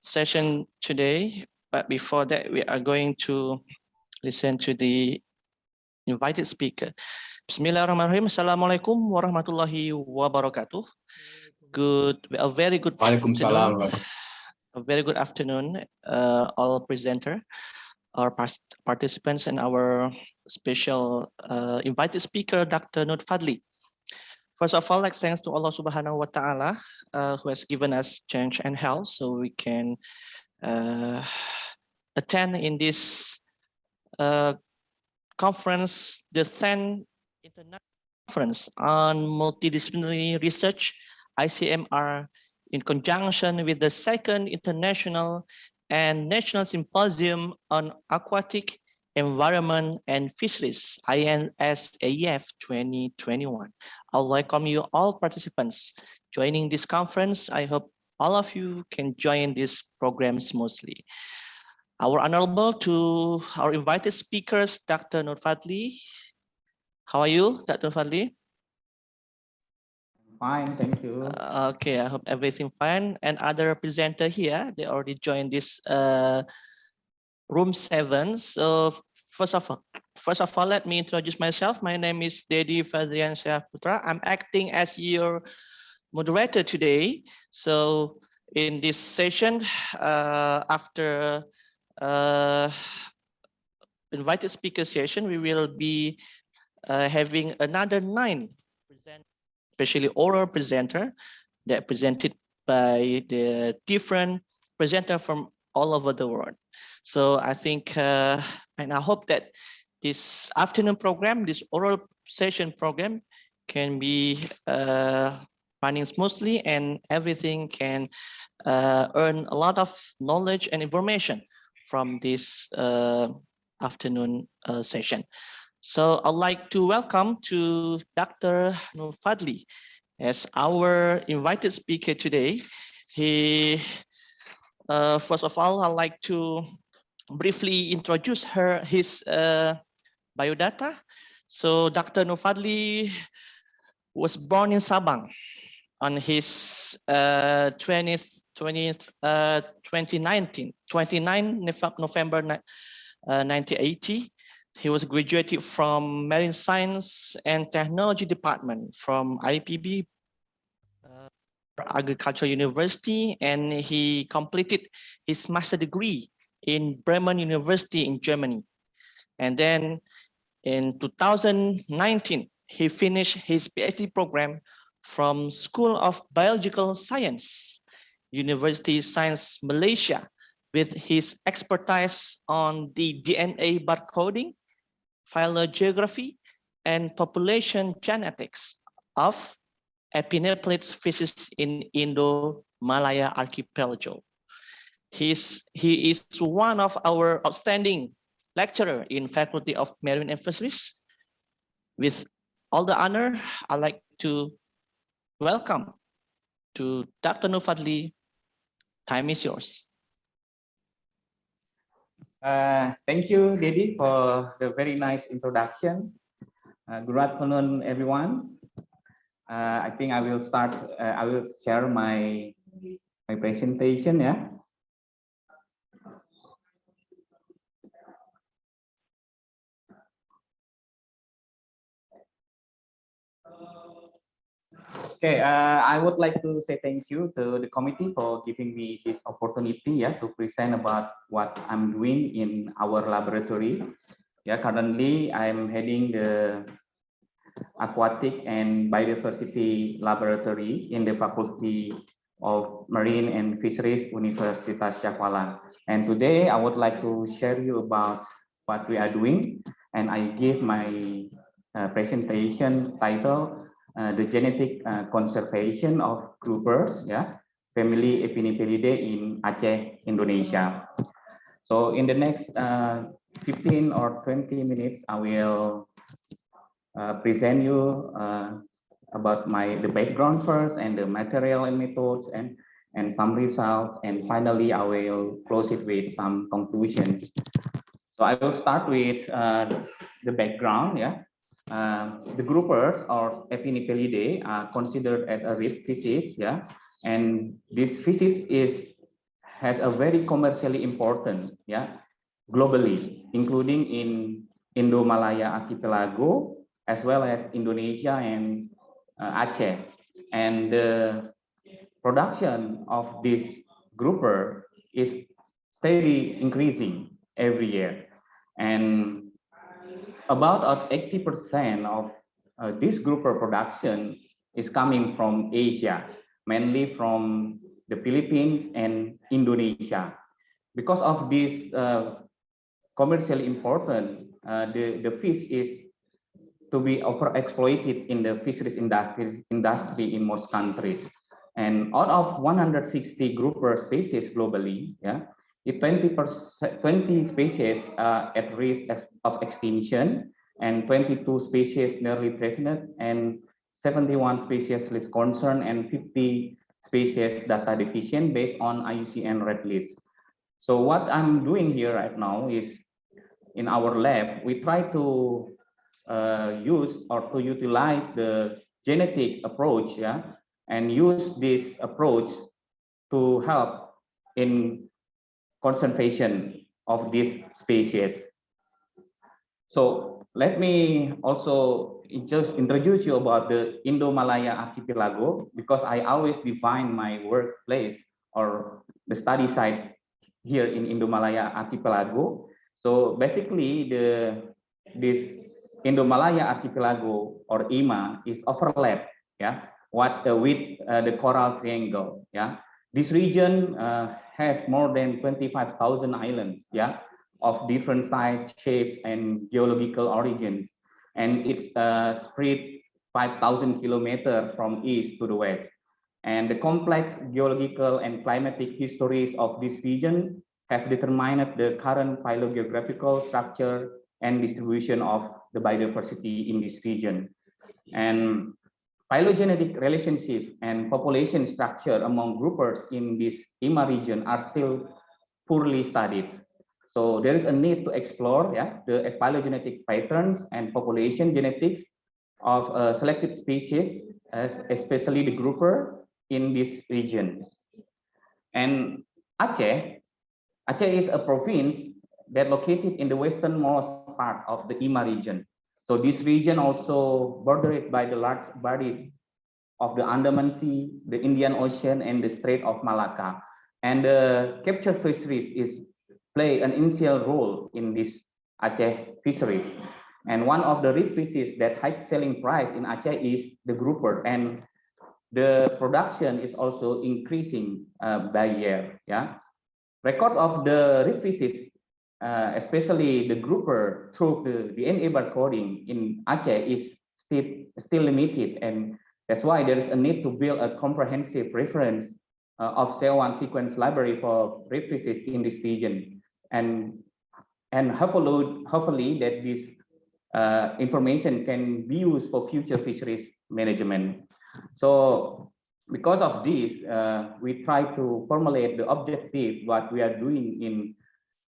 session today. But before that, we are going to listen to the invited speaker. Bismillahirrahmanirrahim. Assalamualaikum warahmatullahi wabarakatuh. A very good afternoon. A very good afternoon, all presenter, our participants, and our special invited speaker, Dr. Nur Fadli. First of all, thanks to Allah Subhanahu wa Taala, who has given us strength and health, so we can attend in this conference, the 10th International Conference on Multidisciplinary Research, ICMR, in conjunction with the second International and National Symposium on Aquatic Environment and Fisheries, INSAEF 2021. I'll welcome you all participants joining this conference. I hope all of you can join this program smoothly. Our honorable to our invited speakers, Dr. Nur Fadli. How are you, Dr. Fadli? Fine, thank you. Okay, I hope everything fine. And other presenter here, they already joined this room 7. So first of all, let me introduce myself. My name is Dedi Fadrian Syah Putra. I'm acting as your moderator today. So in this session, after invited speaker session, we will be having another 9 especially oral presenter that presented by the different presenter from all over the world. So I think, and I hope that this afternoon program, this oral session program can be running smoothly and everything can earn a lot of knowledge and information from this afternoon session. So I'd like to welcome to Dr. Nur Fadli as our invited speaker today. He, first of all, I'd like to briefly introduce his biodata. So Dr. Nur Fadli was born in Sabang on his 29 November 1980. He was graduated from Marine Science and Technology Department from IPB Agricultural University, and he completed his master degree in Bremen University in Germany. And then in 2019, he finished his PhD program from School of Biological Science, University Science Malaysia, with his expertise on the DNA barcoding, phylogeography, and population genetics of epinephrine fishes in Indo-Malaya archipelago. He is one of our outstanding lecturer in Faculty of Marine and Fisheries. With all the honor, I'd like to welcome to Dr. Nur Fadli. Time is yours. Thank you, Dedi, for the very nice introduction. Good afternoon, everyone. I think I will start. I will share my presentation. Yeah. Okay, I would like to say thank you to the committee for giving me this opportunity, to present about what I'm doing in our laboratory. Currently I'm heading the Aquatic and Biodiversity Laboratory in the Faculty of Marine and Fisheries, Universitas Syahkuala. And today I would like to share you about what we are doing, and I give my presentation title, the genetic conservation of groupers, family Epinephrinidae in Aceh, Indonesia. So in the next 15 or 20 minutes, I will present you about the background first, and the material and methods, and some results, and finally I will close it with some conclusions. So I will start with the background. The groupers or Epinipelidae are considered as a reef species, yeah, and this species has a very commercially important, yeah, globally, including in Indo-Malaya archipelago as well as Indonesia and Aceh, and the production of this grouper is steady increasing every year, and about 80% of this grouper production is coming from Asia, mainly from the Philippines and Indonesia. Because of this commercially important, the fish is to be overexploited in the fisheries industry in most countries. And out of 160 grouper species globally, yeah, 20 species are at risk of extinction, and 22 species nearly threatened, and 71 species list concern, and 50 species data deficient based on IUCN Red List. So what I'm doing here right now is in our lab, we try to use or to utilize the genetic approach, yeah, and use this approach to help in conservation of these species. So let me also just introduce you about the Indo-Malaya archipelago, because I always define my workplace or the study site here in Indo-Malaya archipelago. So basically this Indo-Malaya archipelago or IMA is overlap, yeah, with the coral triangle, yeah. This region has more than 25,000 islands, yeah, of different size, shapes, and geological origins, and it's spread 5,000 kilometers from east to the west. And the complex geological and climatic histories of this region have determined the current phylogeographical structure and distribution of the biodiversity in this region. And phylogenetic relationship and population structure among groupers in this IMA region are still poorly studied. So there is a need to explore, yeah, the phylogenetic patterns and population genetics of selected species, especially the grouper in this region. And Aceh is a province that located in the westernmost part of the IMA region. So this region also bordered by the large bodies of the Andaman Sea, the Indian Ocean, and the Strait of Malacca. And the capture fisheries play an essential role in this Aceh fisheries. And one of the rich species that high selling price in Aceh is the grouper, and the production is also increasing by year. Yeah, record of the rich species, especially the grouper through the DNA barcoding in Aceh is still limited, and that's why there is a need to build a comprehensive reference of cell-1 sequence library for rich species in this region, and hopefully that this information can be used for future fisheries management. So because of this, we try to formulate the objective what we are doing in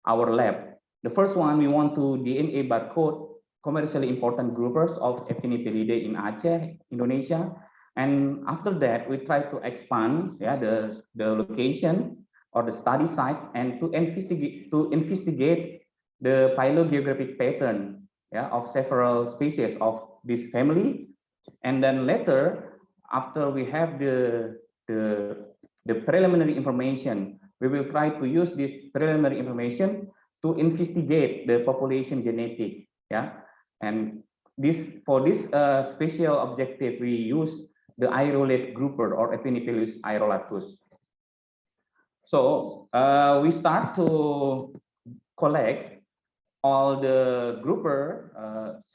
our lab. The first one, we want to DNA barcode commercially important groupers of Epinipelidae in Aceh, Indonesia. And after that, we try to expand, yeah, the location or the study site, and to investigate the phylogeographic pattern, yeah, of several species of this family. And then later, after we have the preliminary information, we will try to use this preliminary information to investigate the population genetic, yeah. And for this special objective, we use the aerolate grouper or Epinipelus aerolatus. So we start to collect all the grouper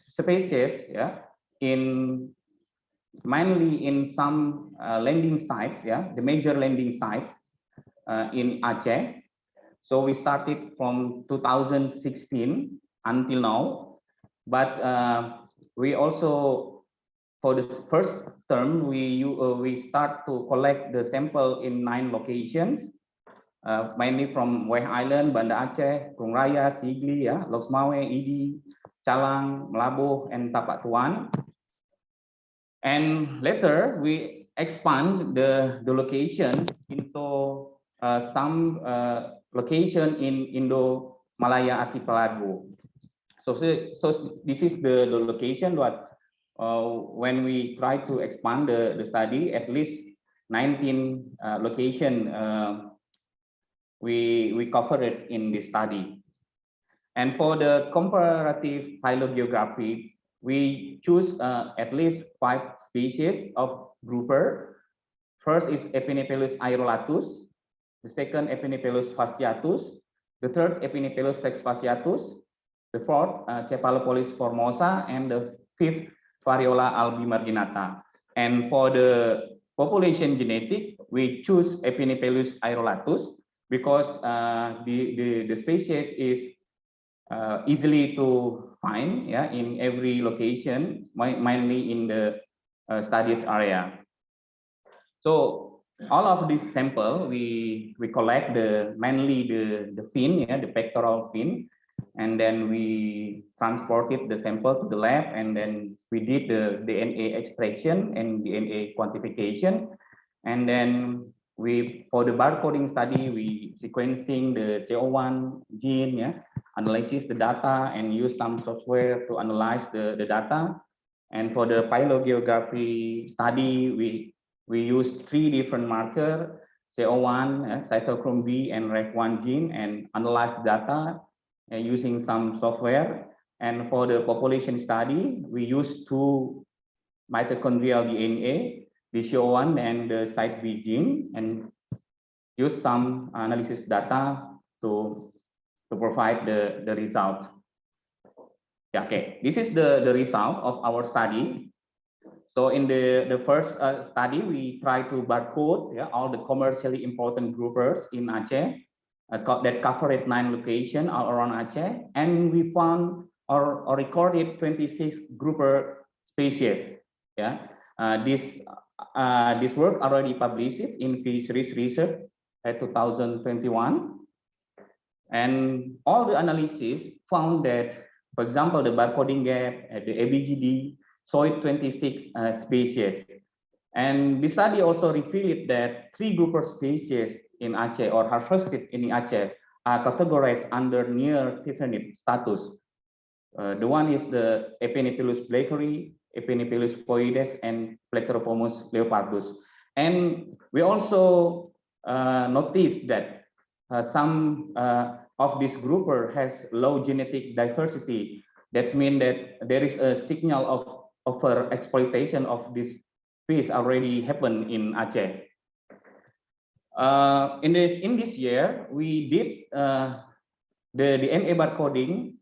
species, yeah, mainly in some landing sites, yeah, the major landing sites in Aceh. So we started from 2016 until now, but we also, for the first term, we start to collect the sample in 9 locations, mainly from West Island, Banda Aceh, Krung Raya, Sigli, yeah, Loksmawe, Idi, Calang, Melabuh, and Tapak Tuan. And later we expand the location into some location in Indo-Malaya Archipelago. So this is the location that when we try to expand the study, at least 19 location we covered it in this study. And for the comparative phylogeography, we choose at least 5 species of grouper. First is Epinephelus aerolatus, the second Epinephelus fasciatus, the third Epinephelus sexfasciatus, the fourth Cephalopolis formosa, and the fifth Variola albimarginata. And for the population genetic, we choose Epinephelus aerolatus because the species is easily to find, yeah, in every location, mainly in the studied area. So all of this sample we collect mainly the fin, yeah, the pectoral fin, and then we transported the sample to the lab, and then we did the DNA extraction and DNA quantification, and then for the barcoding study we sequencing the CO1 gene, yeah, analysis the data and use some software to analyze the data. And for the phylogeography study, we use 3 different markers, CO1, cytochrome B, and REC1 gene, and analyze data using some software. And for the population study, we use 2 mitochondrial DNA, the CO1 and the site B gene, and use some analysis data to provide the result. Yeah, okay, this is the result of our study. So in the first study, we try to barcode, yeah, all the commercially important groupers in Aceh that covered 9 locations all around Aceh, and we found or recorded 26 grouper species. Yeah, this work already published in Fisheries Research 2021, and all the analysis found that, for example, the barcoding gap at the ABGD showed 26 species. And the study also revealed that 3 grouper species in Aceh or harvested in Aceh are categorized under near threatened status. The one is the Epinephelus blakeri, Epinephelus poides, and Plectrophomus leopardus. And we also noticed that some of this grouper has low genetic diversity. That means that there is a signal of over exploitation of this fish already happened in Aceh. In this year, we did the DNA barcoding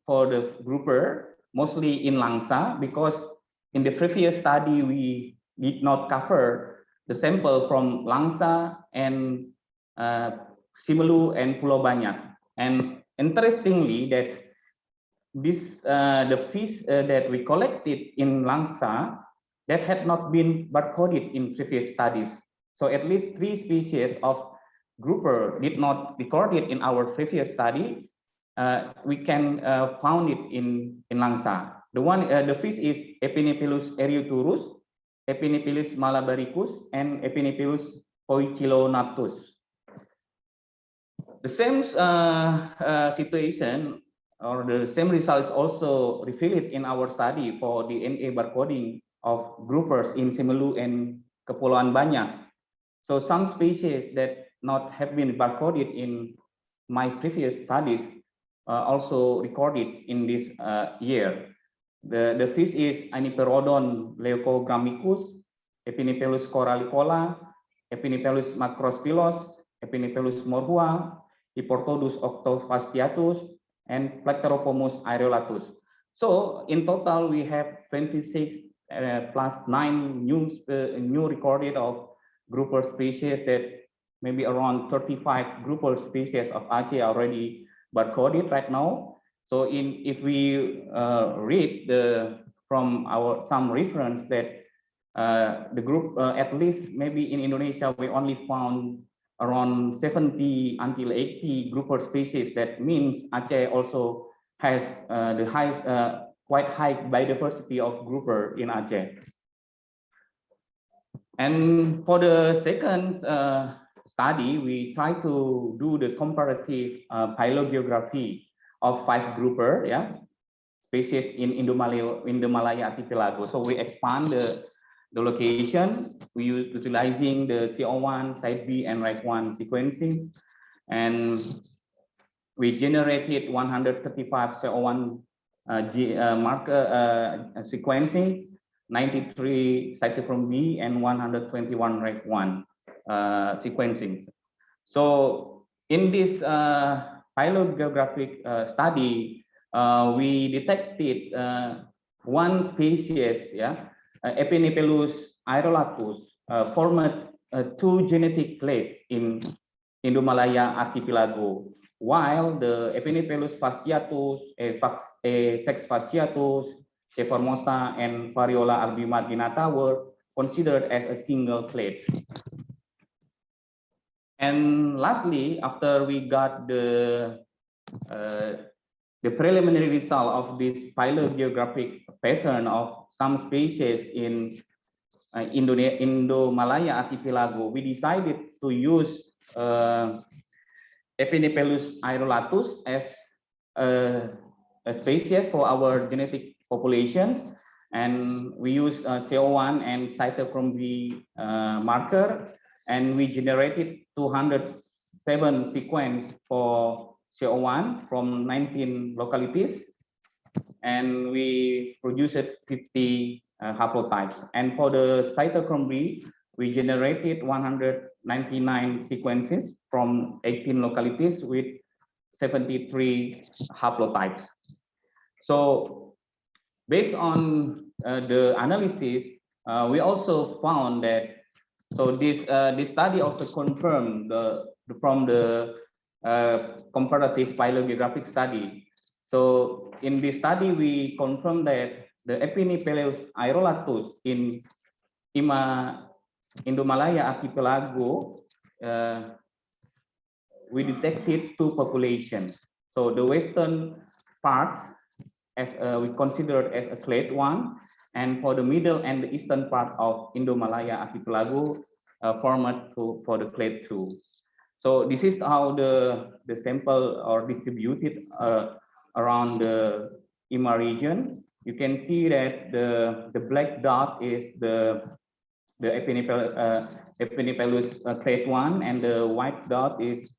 for the grouper, mostly in Langsa, because in the previous study, we did not cover the sample from Langsa and Simelu and Pulau Banyak. And interestingly, that this the fish that we collected in Langsa that had not been barcoded in previous studies. So at least 3 species of grouper did not record it in our previous study. We can found it in Langsa. The fish is Epinephelus ereuturus, Epinephelus malabaricus, and Epinephelus poikilonatus. The same situation or the same results also revealed in our study for the DNA barcoding of groupers in Simelu and Kepulauan Banyak. So some species that not have been barcoded in my previous studies also recorded in this year. The fish is Aniperodon leucogrammicus, Epinephelus corallicola, Epinephelus macrospilos, Epinephelus morhua, Hipportodus octofasciatus, and Plectrophomus aerolatus. So in total, we have 26 plus 9 new recorded of grouper species. That maybe around 35 grouper species of Aceh already barcoded right now. So if we read from some reference that the group, at least maybe in Indonesia, we only found around 70 until 80 grouper species. That means Aceh also has the highest, quite high biodiversity of grouper in Aceh. And for the second study, we try to do the comparative phylogeography of 5 grouper, species in Indomalaya archipelago. So we expand the location. We utilizing the CO1, Site B, and REC1 sequencing, and we generated 135 CO1 marker sequencing, 93 cytochrome B, and 121 REC1 sequencing. So in this phylogeographic study, we detected one species, Epinephelus aerolatus, formed 2 genetic clades in Indomalaya archipelago, while the Epinephelus fasciatus, Sex fasciatus, A. formosa, and Variola albimarginata were considered as a single clade. And lastly, after we got the preliminary result of this phylogeographic pattern of some species in Indomalaya archipelago, we decided to use Epinephelus aerolatus as a species for our genetic population, and we use CO1 and cytochrome B marker, and we generated 207 sequence for CO1 from 19 localities, and we produced 50 haplotypes. And for the cytochrome B, we generated 199 sequences from 18 localities with 73 haplotypes. So based on the analysis, we also found that, so this study also confirmed from the comparative phylogeographic study. So in this study, we confirmed that the Epinephelus aerolatus in Indomalaya archipelago, we detected 2 populations. So the western part, as we considered as a clade 1, and for the middle and the eastern part of Indomalaya archipelago, format for the clade 2. So this is how the sample are distributed around the IMA region. You can see that the black dot is the Epinephelus clade 1, and the white dot is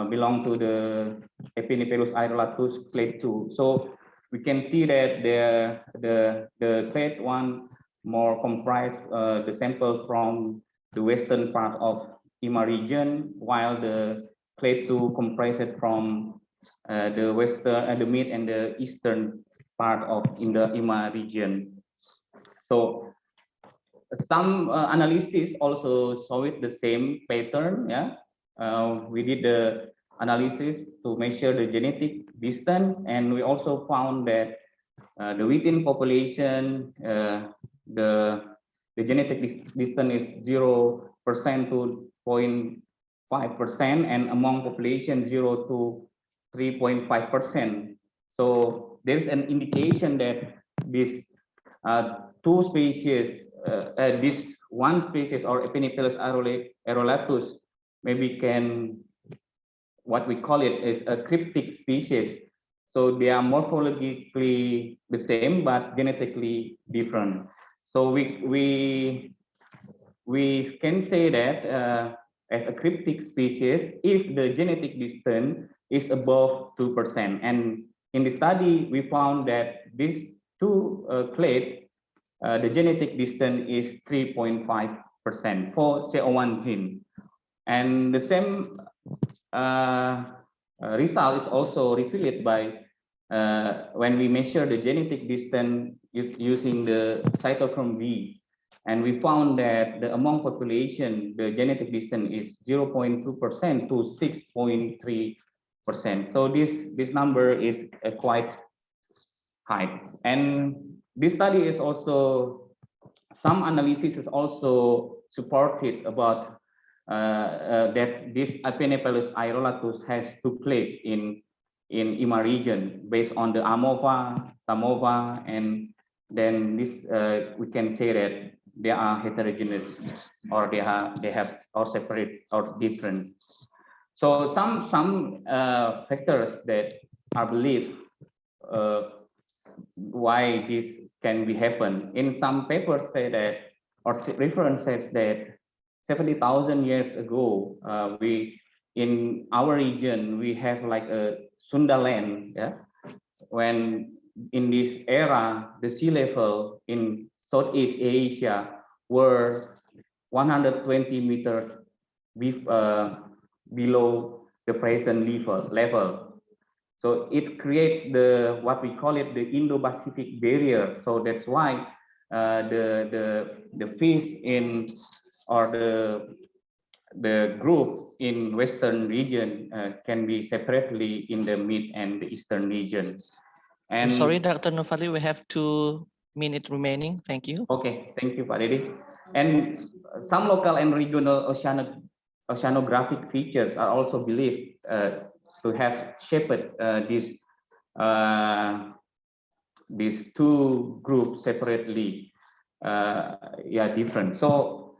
belong to the Epinephelus aerolatus clade 2. So we can see that the clade 1 more comprise the sample from the western part of IMA region, while the clade 2 comprises from the western, the mid and the eastern part of in the IMA region. So some analysis also show it the same pattern. We did the analysis to measure the genetic distance, and we also found that the within population, the genetic distance is 0% to 0.5%, and among population 0 to 3.5%. So there's an indication that this 2 species, this one species or Epinephelus aerolatus maybe can, what we call it is a cryptic species. So they are morphologically the same but genetically different. So we can say that as a cryptic species if the genetic distance is above 2%. And in the study we found that these 2 clades, the genetic distance is 3.5% for CO1 gene. And the same result is also revealed by when we measure the genetic distance using the cytochrome B, and we found that the among population the genetic distance is 0.2% to 6.3%. So this number is quite high. And this study is also, some analysis is also supported about that this Epinephelus aerolatus has 2 clades in in IMA region based on the AMOVA, SAMOVA, and then this we can say that they are heterogeneous, or they have or separate or different. So some factors that are believed why this can be happen. In some papers say that, or reference says that 70,000 years ago, we in our region we have like a Sunda land, yeah. When in this era, the sea level in Southeast Asia were 120 meters below the present level. So it creates the what we call it the Indo-Pacific barrier. So that's why the fish in or the group in Western region can be separately in the mid and the Eastern region. I'm sorry, Dr. Nufali, we have 2 minutes remaining. Thank you. Okay, thank you, Pak Dedi. And some local and regional oceanographic features are also believed to have shaped these two groups separately, yeah, different. So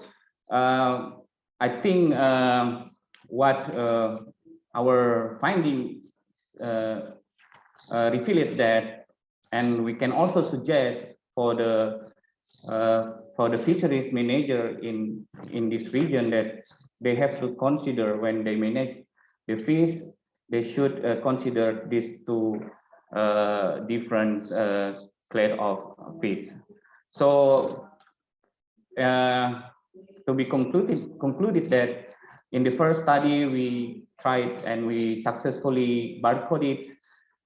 I think what our finding revealed that, and we can also suggest for the fisheries manager in this region that they have to consider when they manage the fish, they should consider these two different clade of fish. So to be concluded that in the first study we tried and we successfully barcoded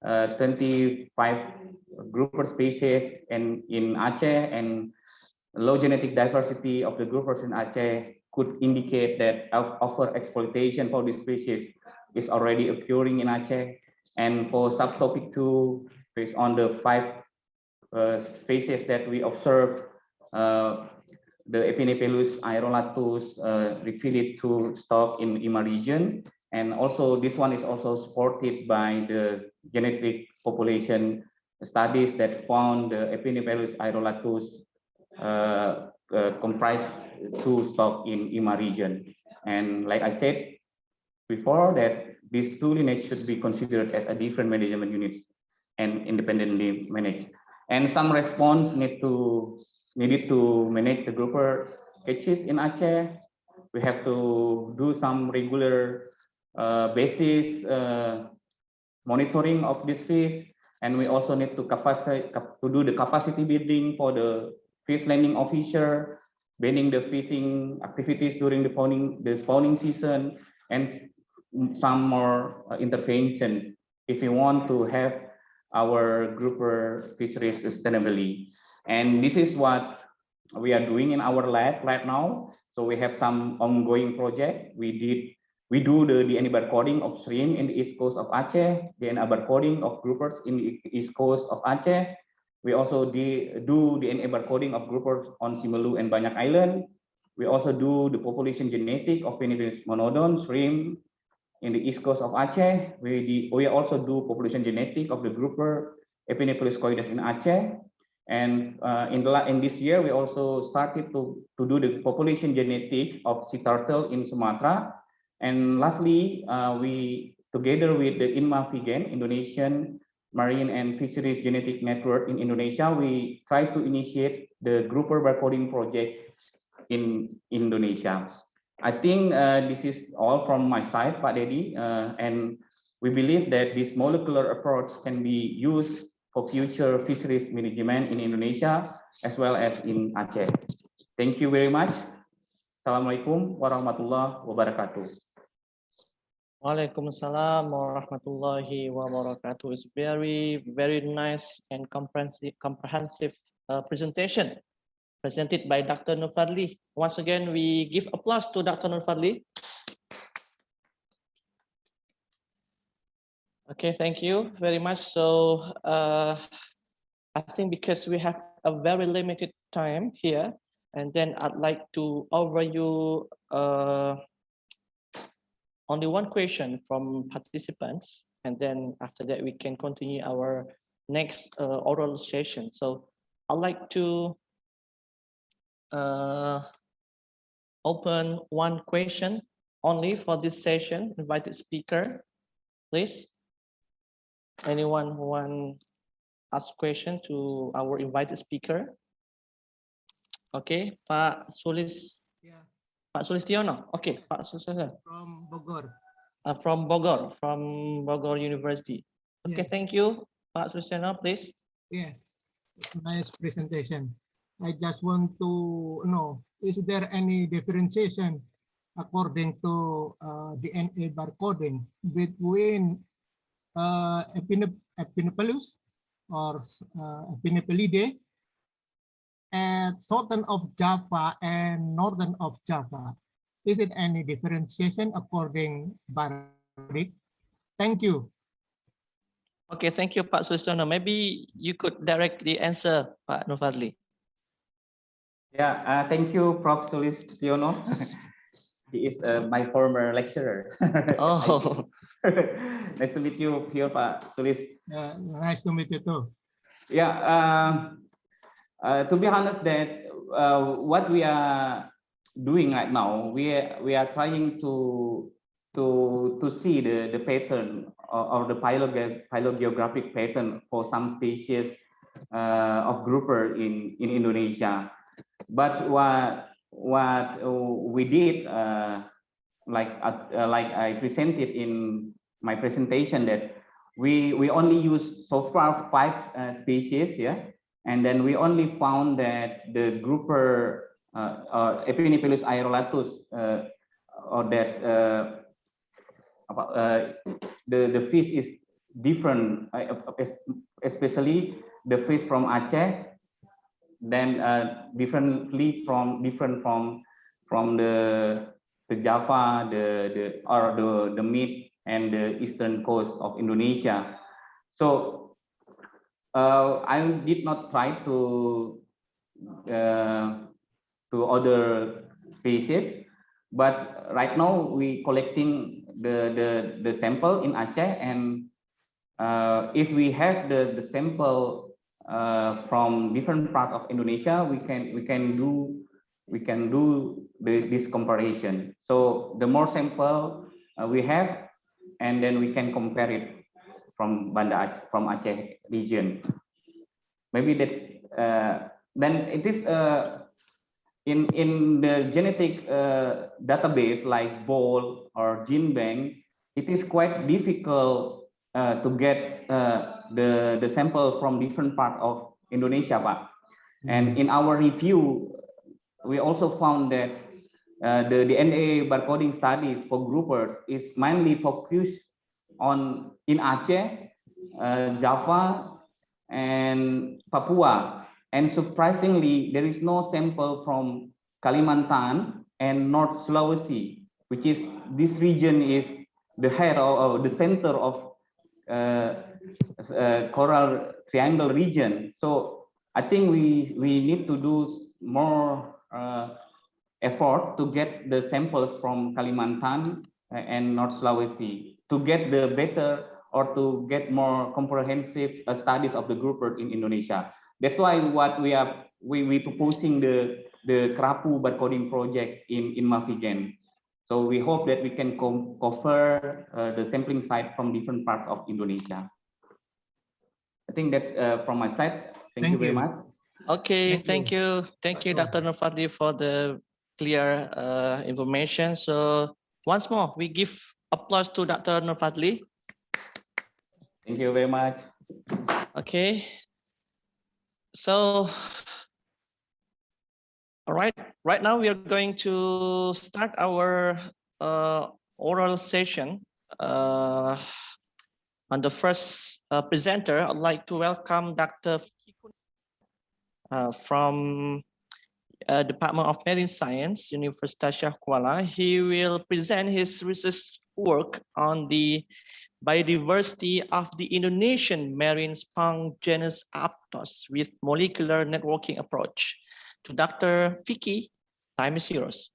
25 grouper species in Aceh, and low genetic diversity of the groupers in Aceh could indicate that over exploitation for this species is already occurring in Aceh. And for subtopic 2, based on the 5 species that we observed, the Epinephelus aerolatus revealed to stock in IMA region. And also this one is also supported by the genetic population studies that found the Epinephelus aerolatus comprised 2 stock in IMA region. And like I said before, that these 2 lineage should be considered as a different management units and independently managed. And some response needed to manage the grouper catches in Aceh. We have to do some regular basis monitoring of this fish, and we also need to do the capacity building for the fish landing officer, banning the fishing activities during the spawning season, and some more intervention if we want to have our grouper fisheries sustainably. And this is what we are doing in our lab right now. So we have some ongoing project. We do the DNA barcoding of shrimp in the east coast of Aceh, DNA barcoding of groupers in the east coast of Aceh. We also do DNA barcoding of groupers on Simeulue and Banyak Island. We also do the population genetic of Penipus monodon shrimp in the east coast of Aceh. We also do population genetic of the grouper Epinephelus coides in Aceh. And in this year, we also started to do the population genetic of sea turtle in Sumatra. And lastly, we together with the INMA-FIGEN, Indonesian Marine and Fisheries Genetic Network in Indonesia, we try to initiate the grouper barcoding project in Indonesia. I think this is all from my side, Pak Dedi, and we believe that this molecular approach can be used for future fisheries management in Indonesia as well as in Aceh. Thank you very much. Assalamualaikum warahmatullahi wabarakatuh. Waalaikumsalam warahmatullahi wabarakatuh. It's very, very nice and comprehensive presentation presented by Dr. Nurfadli. Once again, we give applause to Dr. Nurfadli. Okay, thank you very much. So I think because we have a very limited time here, and then I'd like to offer you only one question from participants. and then after that we can continue our next oral session. So I'd like to open one question only for this session. Invited speaker, please. Anyone who want ask question to our invited speaker? Okay, Pak Yeah, Pak Sulistiono. Okay, Pak Sulistiono. from Bogor. From Bogor University. Okay, Yeah. thank you, Pak Sulistiono, please. Yeah, nice presentation. I just want to know, is there any differentiation according to DNA barcoding between Epinephelus or Epinephelide and southern of Java and northern of Java? Is it any differentiation according barcoding? Thank you. Okay, thank you, Pak Sulistiono. Maybe you could directly answer, Pak Nurfadli. Yeah, thank you, Prof. Sulistiono. He is my former lecturer. Oh, Nice to meet you here, Pak Sulis. Nice to meet you too. Yeah, to be honest, that what we are doing right now, we are trying to see the pattern or the phylogeographic pattern for some species of grouper in Indonesia. But what we did, like I presented in my presentation, that we only use so far 5 species, yeah, and then we only found that the grouper Epinephelus aerolatus, or that the fish is different, especially the fish from Aceh, then different from the Java, the mid and the eastern coast of Indonesia. So I did not try to other species, but right now we collecting the sample in Aceh, and if we have the sample from different part of Indonesia, we can do this comparison. So the more sample we have, and then we can compare it from Aceh region. Maybe that's then it is in the genetic database like BOL or GenBank. It is quite difficult to get the sample from different part of Indonesia, Pak. And in our review, we also found that the DNA barcoding studies for groupers is mainly focused on in Aceh, Java, and Papua. And surprisingly, there is no sample from Kalimantan and North Sulawesi, which is this region is the head or the center of coral triangle region. So I think we need to do more effort to get the samples from Kalimantan and North Sulawesi to get the better or to get more comprehensive studies of the grouper in Indonesia. That's why what we proposing the Kerapu barcoding project in Mafigen. So we hope that we can cover the sampling site from different parts of Indonesia. I think that's from my side. Thank you very much. okay, thank you, Dr. Dr. Nurfadli, for the clear information. So once more, we give applause to Dr. Nurfadli. Thank you very much. Okay. So, all right. Right now we are going to start our oral session. On the first presenter, I'd like to welcome Dr. From Department of Marine Science, Universitas Shah Kuala. He will present his research work on the biodiversity of the Indonesian marine sponge genus Aptos with molecular networking approach. To Dr. Vicky, time is yours.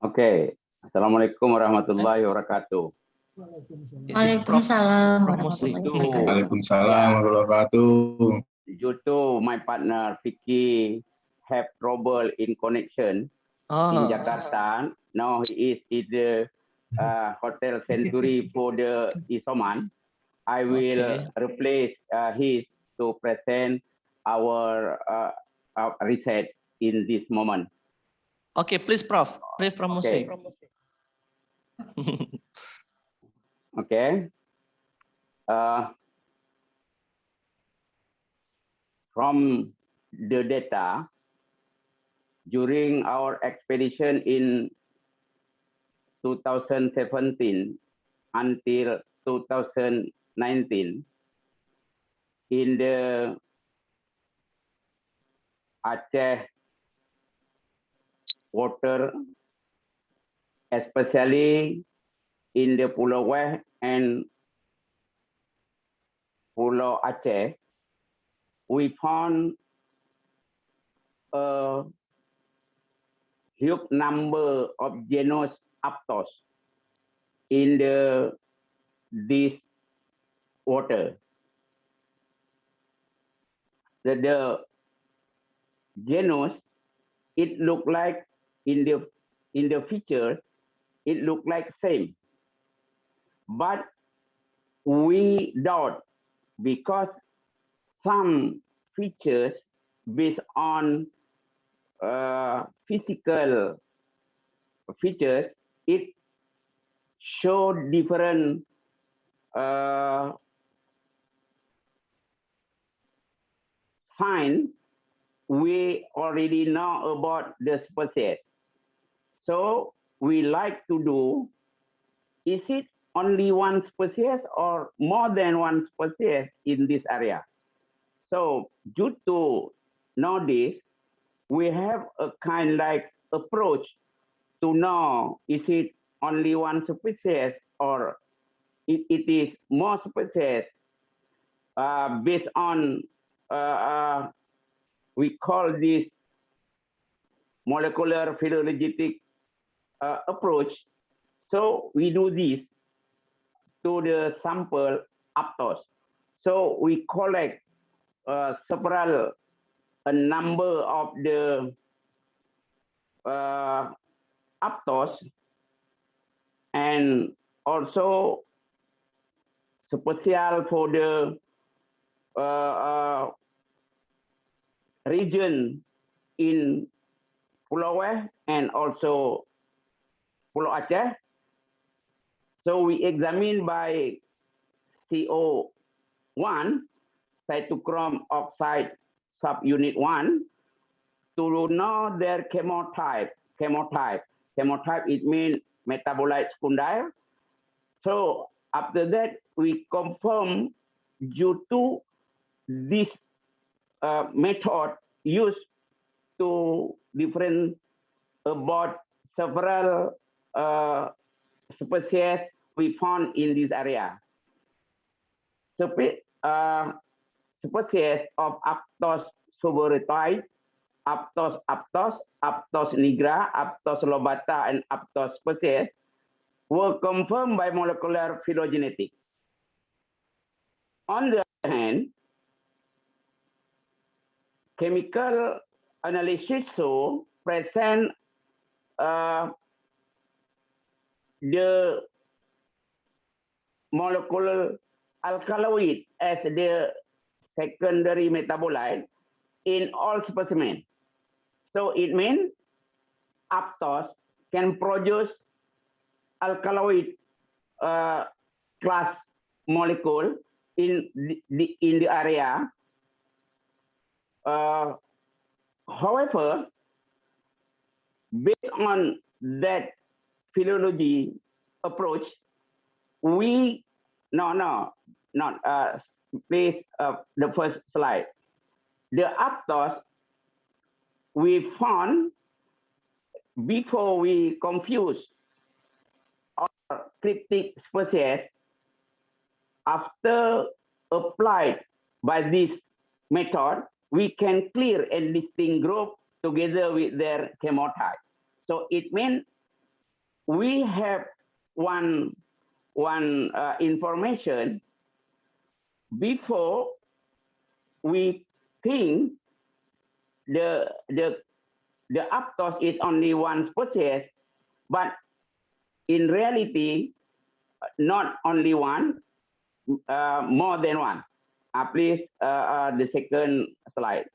Oke, Assalamualaikum warahmatullahi wabarakatuh. Waalaikumsalam Prof. warahmatullahi Musli. wabarakatuh. Waalaikumsalam warahmatullahi wabarakatuh. Due to my partner Vicky have trouble in connection in Oh, Jakarta. Now he is in the Hotel Century for the Isoman. I will okay. replace his to present our research in this moment. Okay, please, Prof. Please, Prof. Okay. Musli. Okay. From the data during our expedition in 2017 until 2019 in the Aceh water, especially in the Pulau West and Pulau Aceh, we found a huge number of genus Aptos in this water. The genus, it look like in the feature, it look like same, but we doubt because some features based on physical features, it show different signs we already know about the species. So we like to do, is it only one species or more than one species in this area? So due to know this, we have a kind like approach to know is it only one species or it is more species based on we call this molecular phylogenic approach. So we do this to the sample Aptos. So we collect several a number of the Aptos and also special for the region in Pulau West and also Pulau Aceh. So we examine by CO1, cytochrome oxide subunit 1, to know their chemotype. Chemotype, it means metabolite secondary. So after that, we confirm due to this method used to different about several species we found in this area. Species of Aptos suboretoid, Aptos aptos, Aptos nigra, Aptos lobata, and Aptos species were confirmed by molecular phylogenetic. On the other hand, chemical analysis show present the molecular alkaloid as the secondary metabolite in all specimens. So it means Aptos can produce alkaloid class molecule in the area. However, based on that philology approach, we please the first slide. The Aptos we found before we confuse our cryptic species after applied by this method, we can clear and distinct group together with their chemotype. So it means we have one one information before we think the aptos is only one species, but in reality, not only one, more than one. Please, the second slide.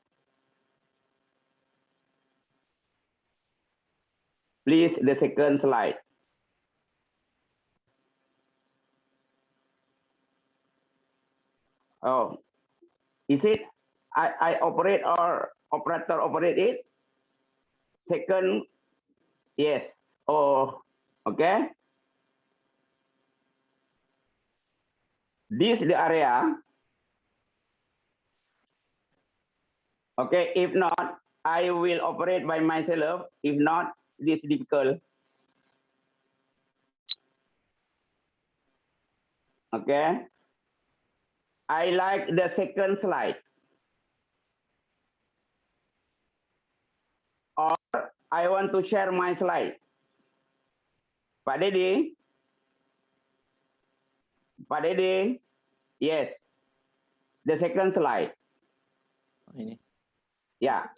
Please, the second slide. Oh, is it? I operate or operator operate it? Second, yes. Oh, okay. This is the area. Okay, if not, I will operate by myself. If not, this is difficult. Okay. I like the second slide. Or I want to share my slide. Pak Dede? Pak Dede? Yes. The second slide. Ini. Yeah,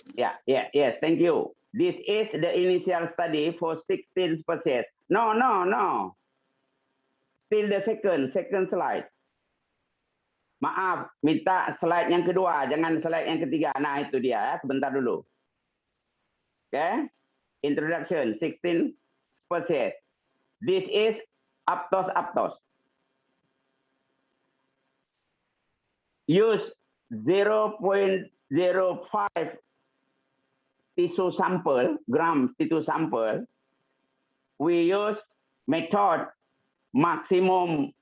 yes, thank you. This is the initial study for 16 species. No. Still the second slide. Maaf, minta slide yang kedua, jangan slide yang ketiga. Nah, itu dia ya, sebentar dulu. Okay. Introduction, 16 species. This is aptos. Use 0.05 tissue sample, gram tissue sample. We use method maximum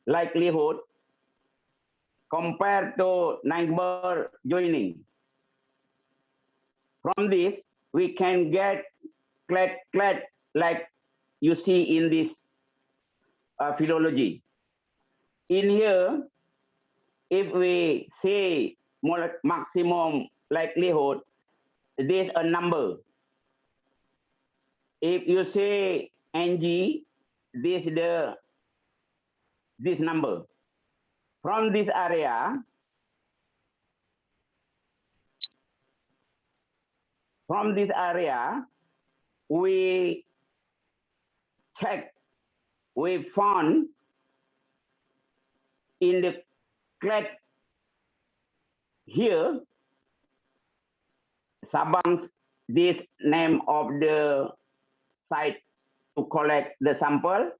likelihood compared to neighbor joining. From this, we can get clade like you see in this philology. In here, if we say maximum likelihood, this is a number. If you say NG, this number. From this area, we check, we found in the clade here, Sabang, this name of the site to collect the sample,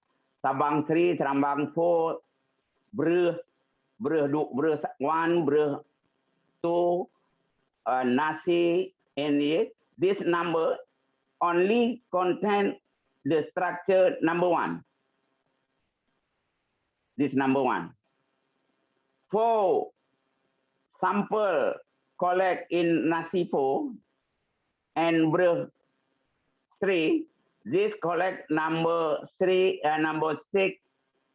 Sabang 3, Sabang 4, Breh 1, Breh 2, Nasi, and this number only contain the structure number 1. This number 1. For sample collect in Nasi 4 and Breh 3, this collect number 3, number 6,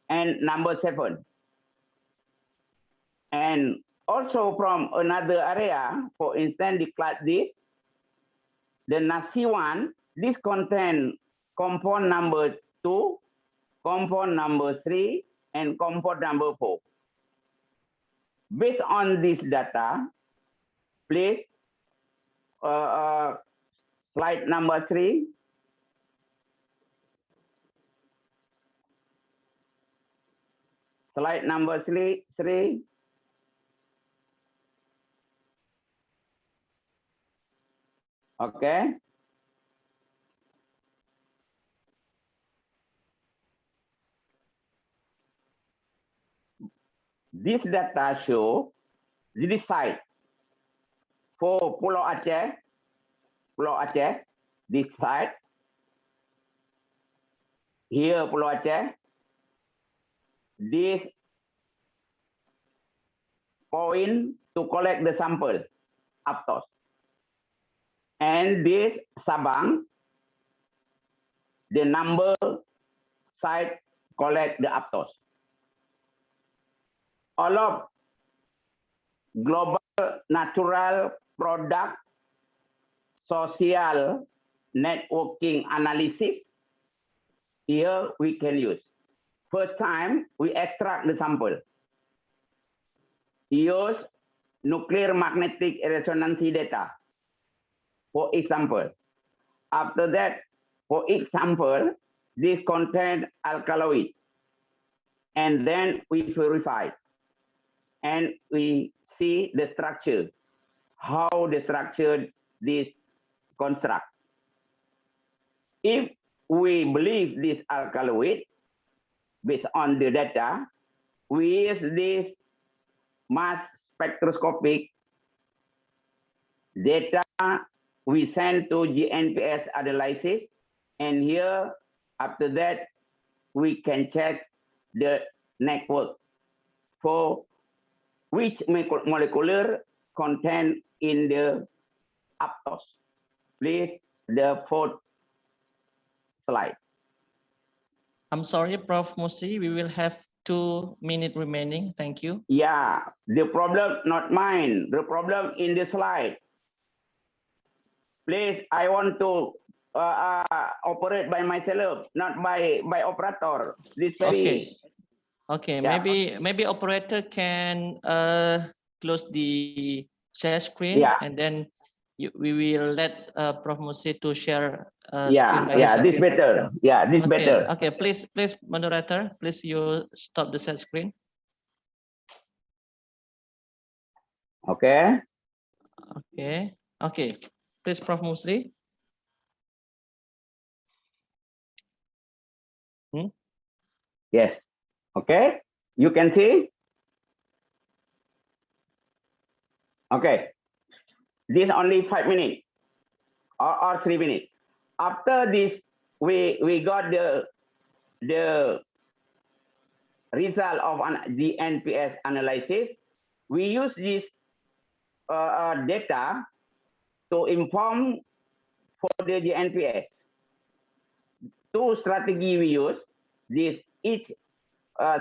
and number 7. And also from another area, for instance, the class this, the Nasi 1, this contain compound number 2, compound number 3, and compound number 4. Based on this data, please, slide number 3. Slide number 3. Okay. This data show this site for Pulau Aceh, this site. Here, Pulau Aceh, this point to collect the sample, aptos. And this Sabang, the number site collect the aptos. All of global natural product social networking analysis, here we can use. First time, we extract the sample. Use nuclear magnetic resonance data for each sample. After that, for each sample, this contains alkaloid. And then we purify. And we see the structure, how the structure this construct. If we believe this alkaloid, based on the data, we use this mass spectroscopic data we send to GNPS analysis, and here, after that, we can check the network for which molecular content in the aptos. Please, the fourth slide. I'm sorry, Prof. Musi, we will have 2 minutes remaining. Thank you. Yeah, the problem not mine. The problem in the slide. Please, I want to operate by myself, not by operator. This very Okay, yeah. maybe operator can close the share screen, Yeah. and then we will let Prof. Musi to share screen Yeah, by yeah, himself. this better. Yeah, this Okay, better. okay, please, moderator, please you stop the share screen. Okay. Okay, please, Prof. Musi. Yes. Okay. You can see. Okay. This only 5 minutes or 3 minutes. After this, we got the result of the NPS analysis. We use this data to inform for the GNPS. 2 strategy we use. This each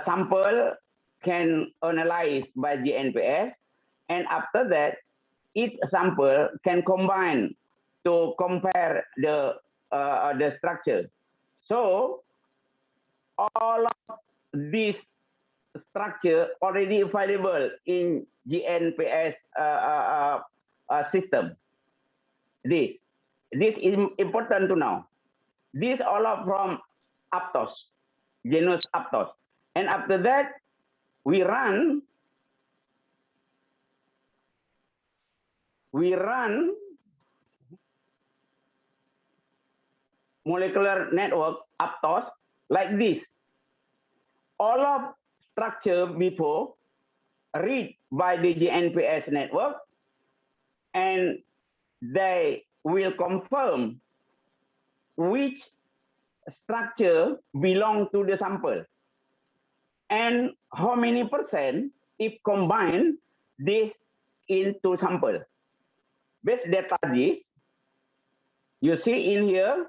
sample can analyze by GNPS, and after that, each sample can combine to compare the structure. So all of this structure already available in GNPS system. This is important to know. This all are from Aptos, genus Aptos. And after that, we run molecular network Aptos like this. All of structure before read by the GNPS network, and they will confirm which structure belong to the sample and how many percent if combine this into sample. Base data this, you see in here,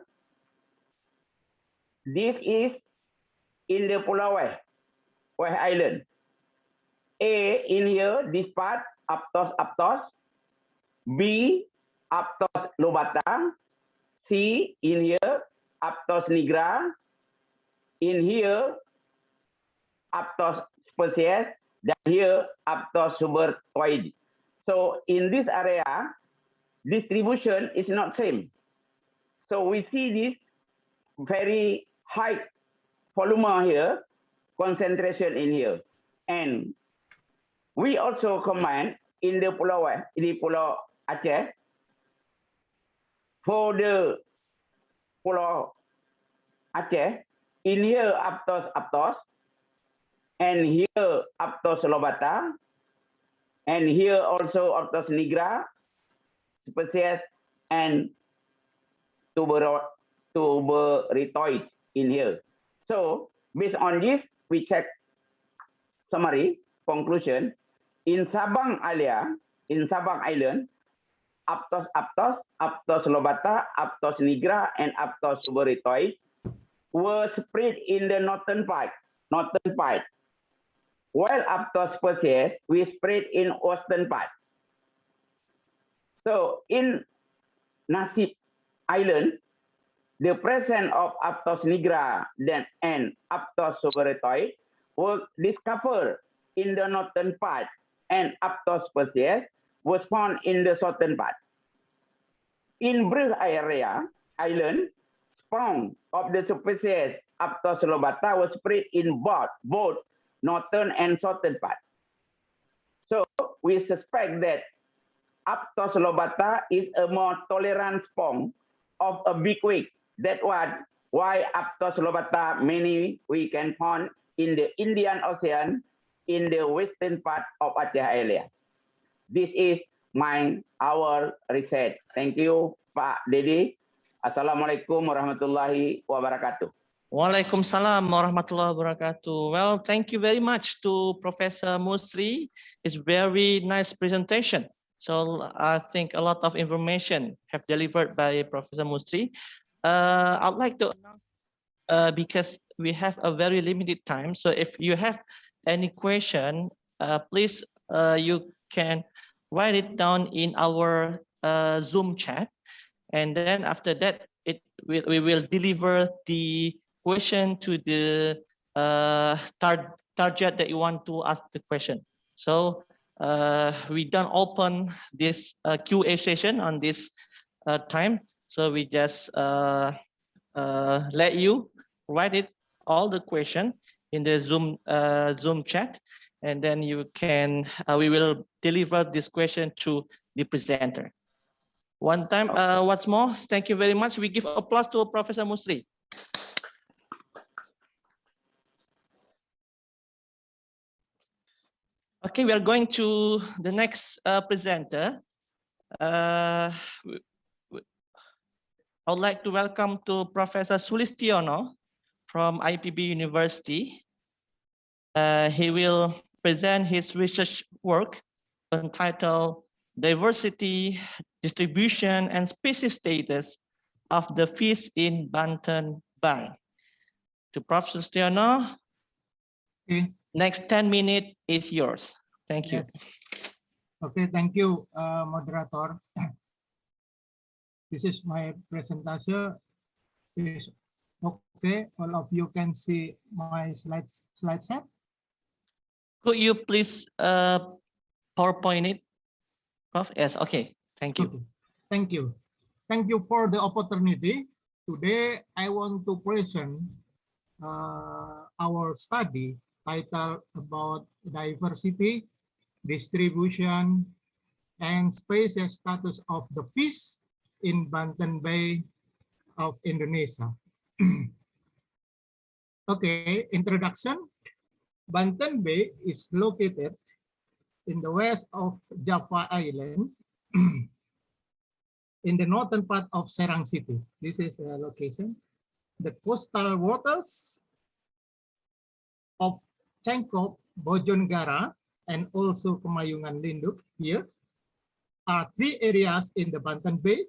this is in the Pulau West Island. A in here, this part, Aptos. B, Aptos lobata. C in here, Aptos nigra. In here, Aptos species. Dan here, Aptos subertoid. So in this area, distribution is not same. So we see this very high volume here, concentration in here. And we also combine in the Pulau Aceh. For the Pulau Aceh, in here Aptos, and here Aptos lobata, and here also Aptos nigra species and tuberitoid in here. So based on this, we check summary conclusion. In Sabang Island, Aptos lobata, Aptos nigra, and Aptos tuberitoid were spread in the northern part, while Aptos species we spread in western part. So in Nasib Island, the presence of Aptos nigra and Aptos subaretoid were discovered in the northern part, and Aptos species was found in the southern part. In Brigg Island, spawn of the species Aptos lobata was spread in both northern and southern part. So we suspect that Aptos lobata is a more tolerant spawn of a big wig. That's why Aptos lobata many we can find in the Indian Ocean in the western part of Aceh area. This is our research. Thank you, Pak Dedi. Assalamualaikum warahmatullahi wabarakatuh. Waalaikumsalam warahmatullahi wabarakatuh. Well, thank you very much to Professor Musri. It's very nice presentation. So I think a lot of information have delivered by Professor Musri. I'd like to announce because we have a very limited time. So if you have any question, please you can write it down in our Zoom chat, and then after that, we will deliver the question to the target that you want to ask the question. So we don't open this QA session on this time. So we just let you write it all the question in the Zoom chat, and then you can we will deliver this question to the presenter. One time, once more, thank you very much. We give applause to Professor Musri. Okay, we are going to the next presenter. I would like to welcome to Professor Sulistiono from IPB University. He will present his research work entitled Diversity, Distribution, and Species Status of the Fish in Banten Bay. To Professor Sulistiono, Okay. next 10 minutes is yours. Thank you. Yes. Okay, thank you, moderator. This is my presentation. Is okay. All of you can see my slide set. Could you please PowerPoint it, Prof? Yes. Okay. Thank you. Okay. Thank you. Thank you for the opportunity. Today, I want to present our study titled about diversity, distribution, and species status of the fish in Banten Bay of Indonesia. Okay, introduction. Banten Bay is located in the west of Java Island in the northern part of Serang City. This is the location. The coastal waters of Cengkok, Bojonegara, and also Kemayungan Linduk here are three areas in the Banten Bay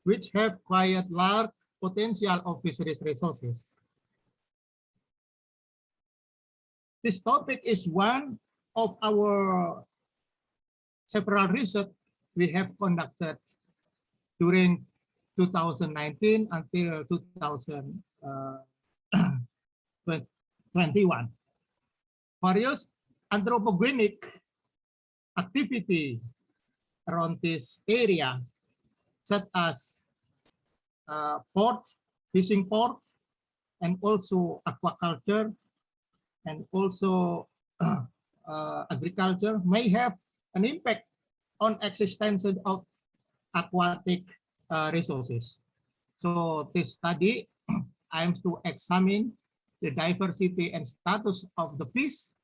which have quite large potential of fisheries resources. This topic is one of our several research we have conducted during 2019 until 2021. Various anthropogenic activity around this area, such as fishing ports, and also aquaculture, and also agriculture may have an impact on existence of aquatic resources. So this study aims to examine the diversity and status of the fish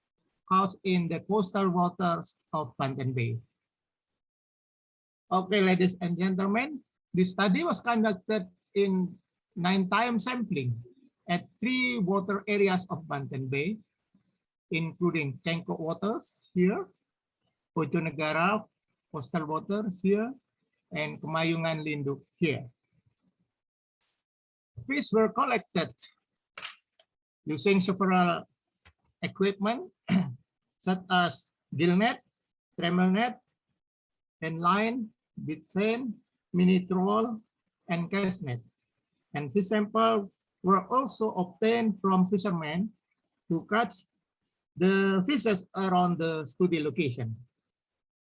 housed in the coastal waters of Banten Bay. Okay, ladies and gentlemen, this study was conducted in 9-time sampling at 3 water areas of Banten Bay, including Cengkok waters here, Bojonegara coastal waters here, and Kemayungan Linduk here. Fish were collected using several equipment such as gill net, trammel net, and line, bit seine, mini trawl, and cast net. and fish samples were also obtained from fishermen who catch the fishes around the study location.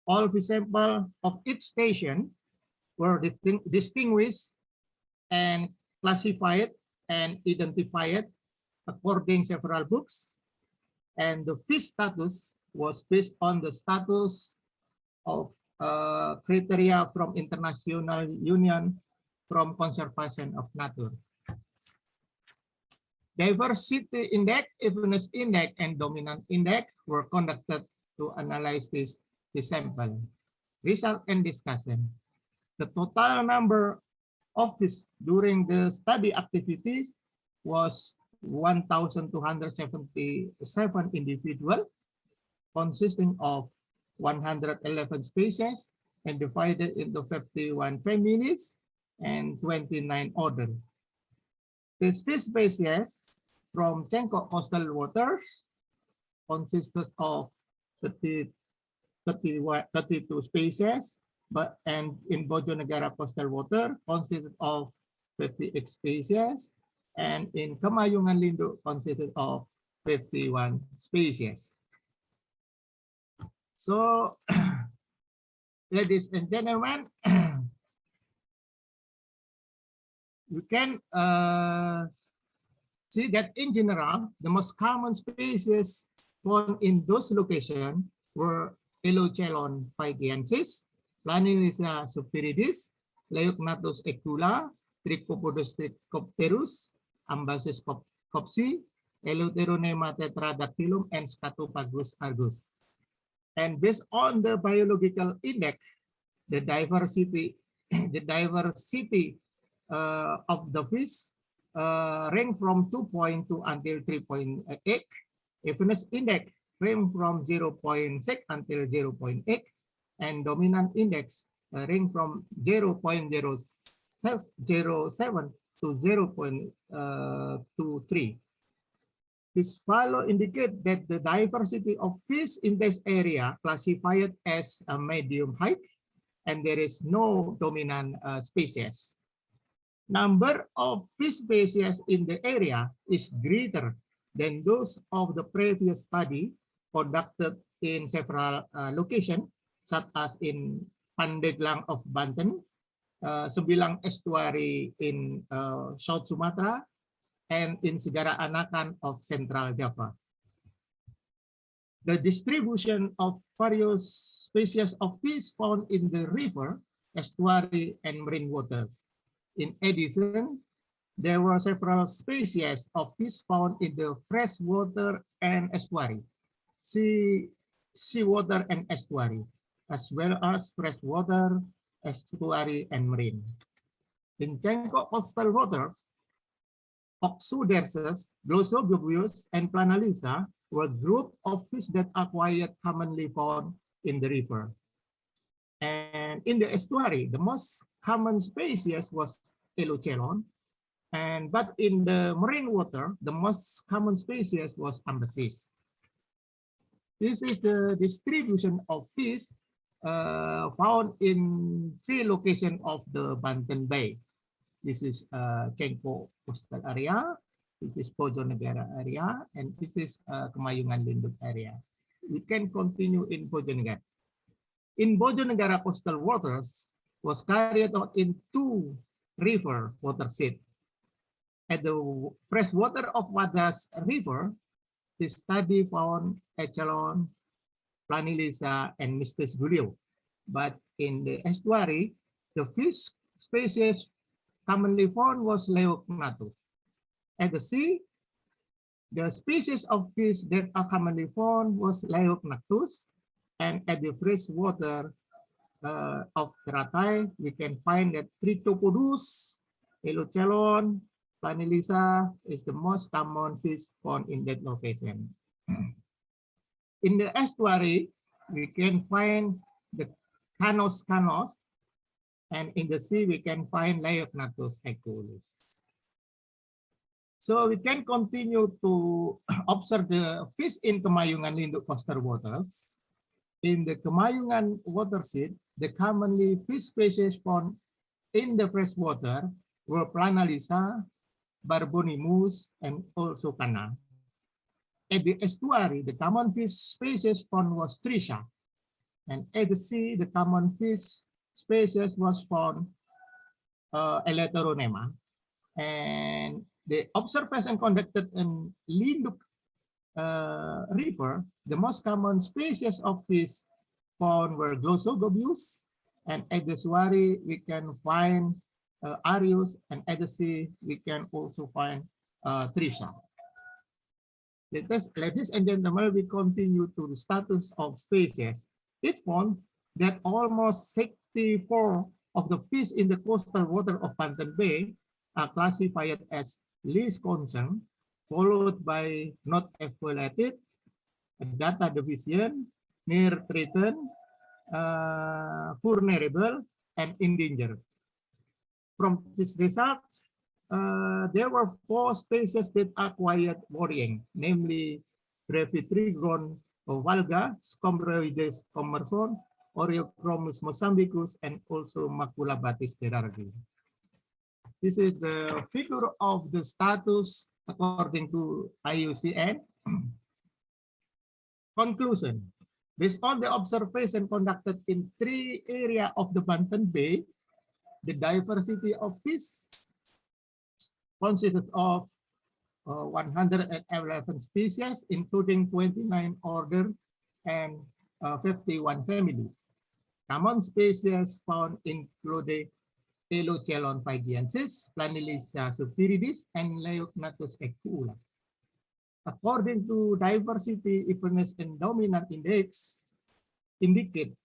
All fish samples of each station were distinguished and classified and identified according to several books, and the fish status was based on the status of criteria from International Union from Conservation of Nature. Diversity index, evenness index, and dominant index were conducted to analyze this sample. Result and discussion. The total number of fish during the study activities was 1,277 individuals, consisting of 111 species and divided into 51 families and 29 orders. These fish species from Cengkok coastal waters consisted of 32 species, and in Bojonegara coastal water consisted of 58 species, and in Kemayungan Lindung consisted of 51 species. So, ladies and gentlemen, you can see that in general, the most common species found in those locations were Elochelon phaegiensis, Planilisa subviridis, Leognathus ecula, Trichopodus trichopterus, Ambasis copsi, Eleutheronema tetradactylum, and Scatopagus argus. And based on the biological index, the diversity of the fish range from 2.2 until 3.8. Evenness index range from 0.6 until 0.8, and dominant index range from 0.07 to 0.23. This follow indicate that the diversity of fish in this area classified as a medium height, and there is no dominant species. Number of fish species in the area is greater than those of the previous study conducted in several locations, such as in Pandeglang of Banten, Sembilang Estuary in South Sumatra, and in Segara Anakan of Central Java. The distribution of various species of fish found in the river, estuary, and marine waters. In addition, there were several species of fish found in the freshwater and estuary, seawater and estuary, as well as freshwater, estuary, and marine. In Cengkok coastal waters, Oxudersus, Glossogobius, and Planalisa were group of fish that are quite commonly found in the river. And in the estuary, the most common species was Elochelon, but in the marine water, the most common species was Ambasis. This is the distribution of fish found in 3 locations of the Banten Bay. This is Cengkok coastal area, this is Bojonegara area, and this is Kemayungan Lindung area. We can continue in Bojonegara. In Bojonegara coastal waters was carried out in 2 river watershed. At the freshwater of Wadas River, the study found Echelon, Planilisa, and Mistis Gulio. But in the estuary, the fish species commonly found was Leognathus. At the sea, the species of fish that are commonly found was Leognathus, and at the freshwater of Teratai, we can find that Trichopodus, Elochelon, Planilisa is the most common fish found in that location. In the estuary, we can find the Canos, and in the sea, we can find Leognathus eculus. So we can continue to observe the fish in Kemayungan Lindung coastal waters. In the Kemayungan watershed, the commonly fish species found in the freshwater were Planalisa, Barbonimus, and also Cana. At the estuary, the common fish species found was Trisha, and at the sea, the common fish species was found Eleutheronema. And the observation conducted in Linduk River, the most common species of fish found were Glossogobius, and at the estuary we can find Arius, and at the sea we can also find Trisha. Ladies and gentlemen, we continue to the status of species. It found that almost 64 of the fish in the coastal water of Pantan Bay are classified as least concern, followed by not evaluated, data deficient, near threatened, vulnerable, and endangered. From this result, there were 4 species that acquired worrying, namely Brevitrigron valga, Scombroides commerson, Oreochromis mozambicus, and also Maculabatis gerardi. This is the figure of the status according to IUCN. Conclusion. Based on the observation conducted in 3 areas of the Banten Bay, the diversity of fish consists of 111 species, including 29 orders and 51 families. Common species found include Elochelon figiensis, Planilisa subtiridis, and Leognatus equula. According to diversity, evenness, and dominant index, indicate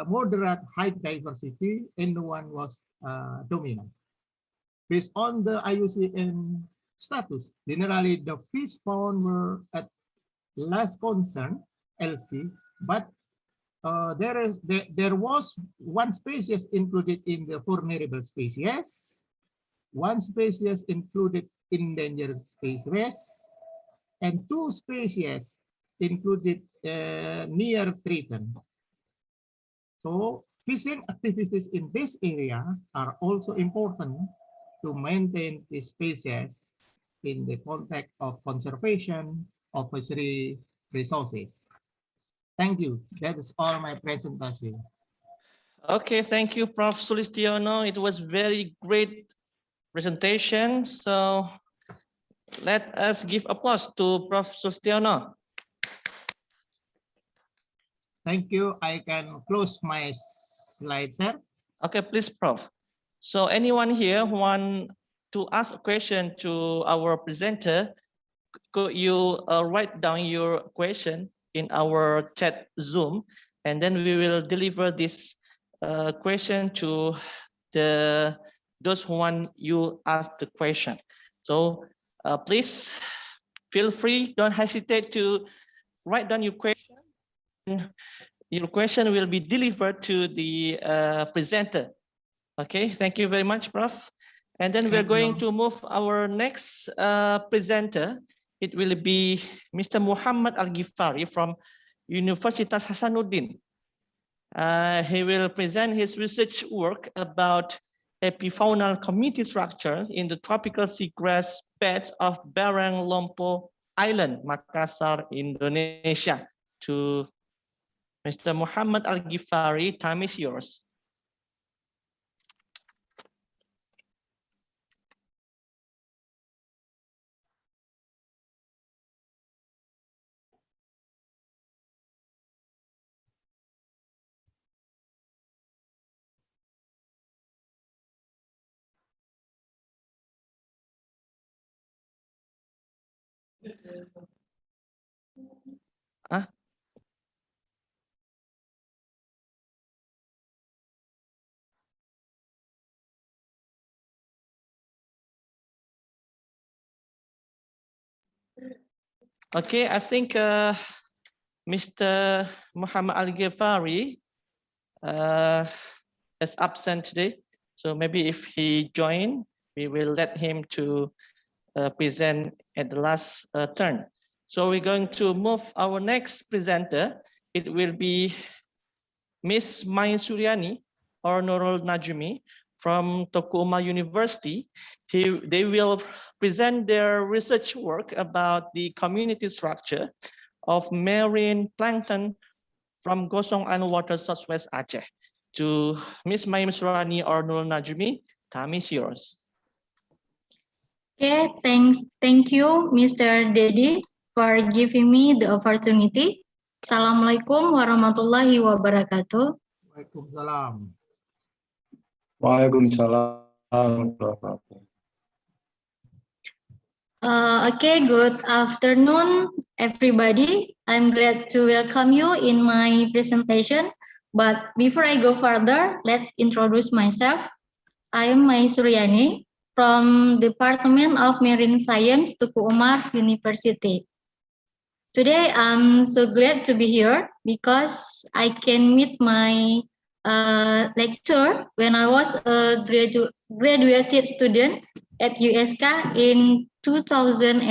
moderate height diversity, and one was dominant. Based on the IUCN status, generally the fish found were at less concern, LC, but there was 1 species included in the vulnerable species, 1 species included endangered species, and 2 species included near threatened. So fishing activities in this area are also important to maintain the species in the context of conservation of fishery resources. Thank you. That is all my presentation. Okay, thank you, Prof. Sulistiono. It was very great presentation. So let us give applause to Prof. Sulistiono. Thank you. I can close my slide, sir. Okay, please, Prof. So anyone here want to ask a question to our presenter, could you write down your question in our chat Zoom, and then we will deliver this question to those who want you ask the question. So please feel free, don't hesitate to write down your question. Your question will be delivered to the presenter. Okay, thank you very much, Prof. And then we're going to move our next presenter. It will be Mr. Muhammad Al-Ghifari from Universitas Hasanuddin. He will present his research work about epifaunal community structure in the tropical seagrass beds of Barang Lompo Island, Makassar, Indonesia. To Mr. Muhammad Al-Ghifari, time is yours. Okay, I think Mr. Muhammad Al-Ghifari is absent today. So maybe if he join, we will let him to present at the last turn. So we're going to move our next presenter. It will be Miss Mai Suryani or Nurul Najmi from Tokuma University. They will present their research work about the community structure of marine plankton from Gosong Island Water, Southwest Aceh. To Miss Mayim Surani or Nurul Najmi, time is yours. Okay, thank you, Mr. Dedi, for giving me the opportunity. Assalamualaikum warahmatullahi wabarakatuh. Waalaikumsalam. Waalaikumsalam warahmatullahi wabarakatuh. Okay, good afternoon, everybody. I'm glad to welcome you in my presentation. But before I go further, let's introduce myself. I am Mai Suryani from Department of Marine Science, Tuku Umar University. Today, I'm so glad to be here because I can meet my lecturer when I was a graduated student at USK in 2009.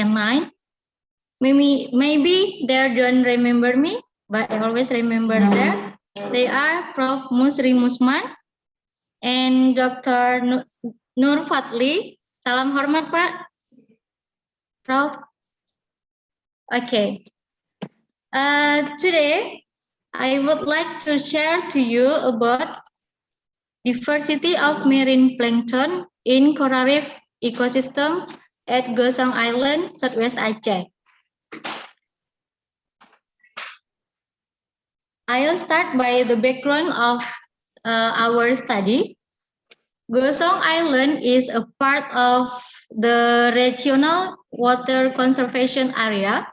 Maybe they don't remember me, but I always remember them. They are Prof. Musri Musman and Dr. Nur Fatli. Salam hormat, Pak. Prof. Okay. Today, I would like to share to you about diversity of marine plankton in coral reef ecosystem at Gosong Island, Southwest Aceh. I'll start by the background of our study. Gosong Island is a part of the regional water conservation area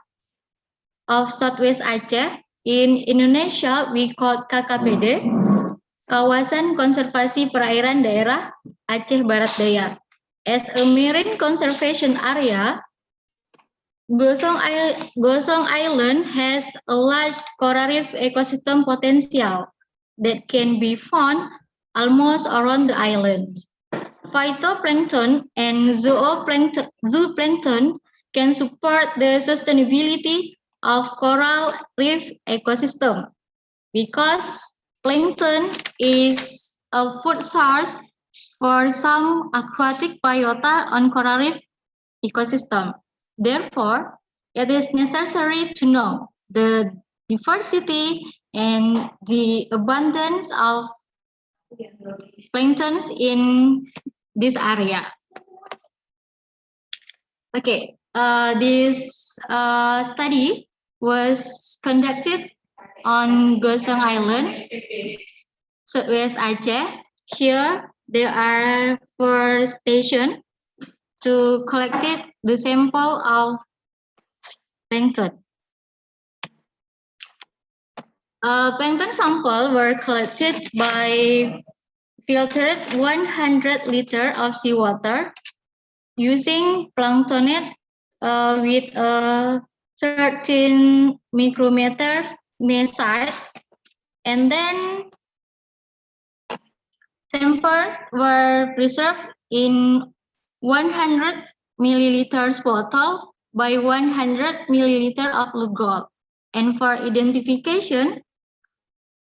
of Southwest Aceh. In Indonesia, we call KKPD, Kawasan Konservasi Perairan Daerah Aceh Barat Daya. As a marine conservation area, Gosong Island has a large coral reef ecosystem potential that can be found almost around the island. Phytoplankton and zooplankton can support the sustainability of coral reef ecosystem because plankton is a food source for some aquatic biota on coral reef ecosystem. Therefore, it is necessary to know the diversity and the abundance of planktons in this area. Okay, this study was conducted on Gosong Island, Southwest Aceh. Here, there are 4 stations to collect the sample of plankton. Plankton sample were collected by filtered 100 liters of seawater using planktonate with a 13 micrometers size, and then samples were preserved in 100 milliliters bottle by 100 milliliter of Lugol. And for identification,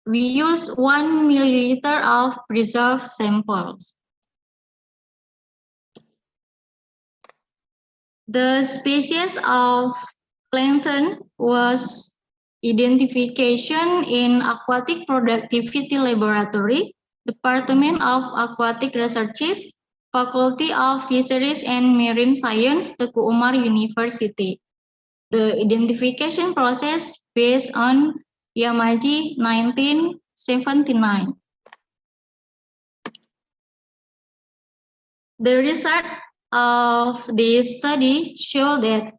we use 1 milliliter of preserved samples. The species of plankton was identification in Aquatic Productivity Laboratory, Department of Aquatic Researches, Faculty of Fisheries and Marine Science, Teguh Umar University. The identification process based on Yamaji 1979. The result of this study show that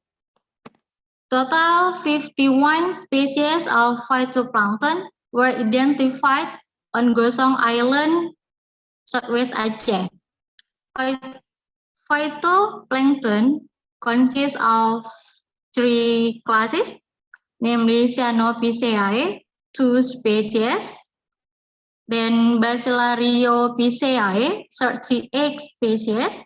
total 51 species of phytoplankton were identified on Gosong Island, Southwest Aceh. Phytoplankton consists of 3 classes, namely Cyanophyceae, 2 species, then Bacillariophyceae, 38 species,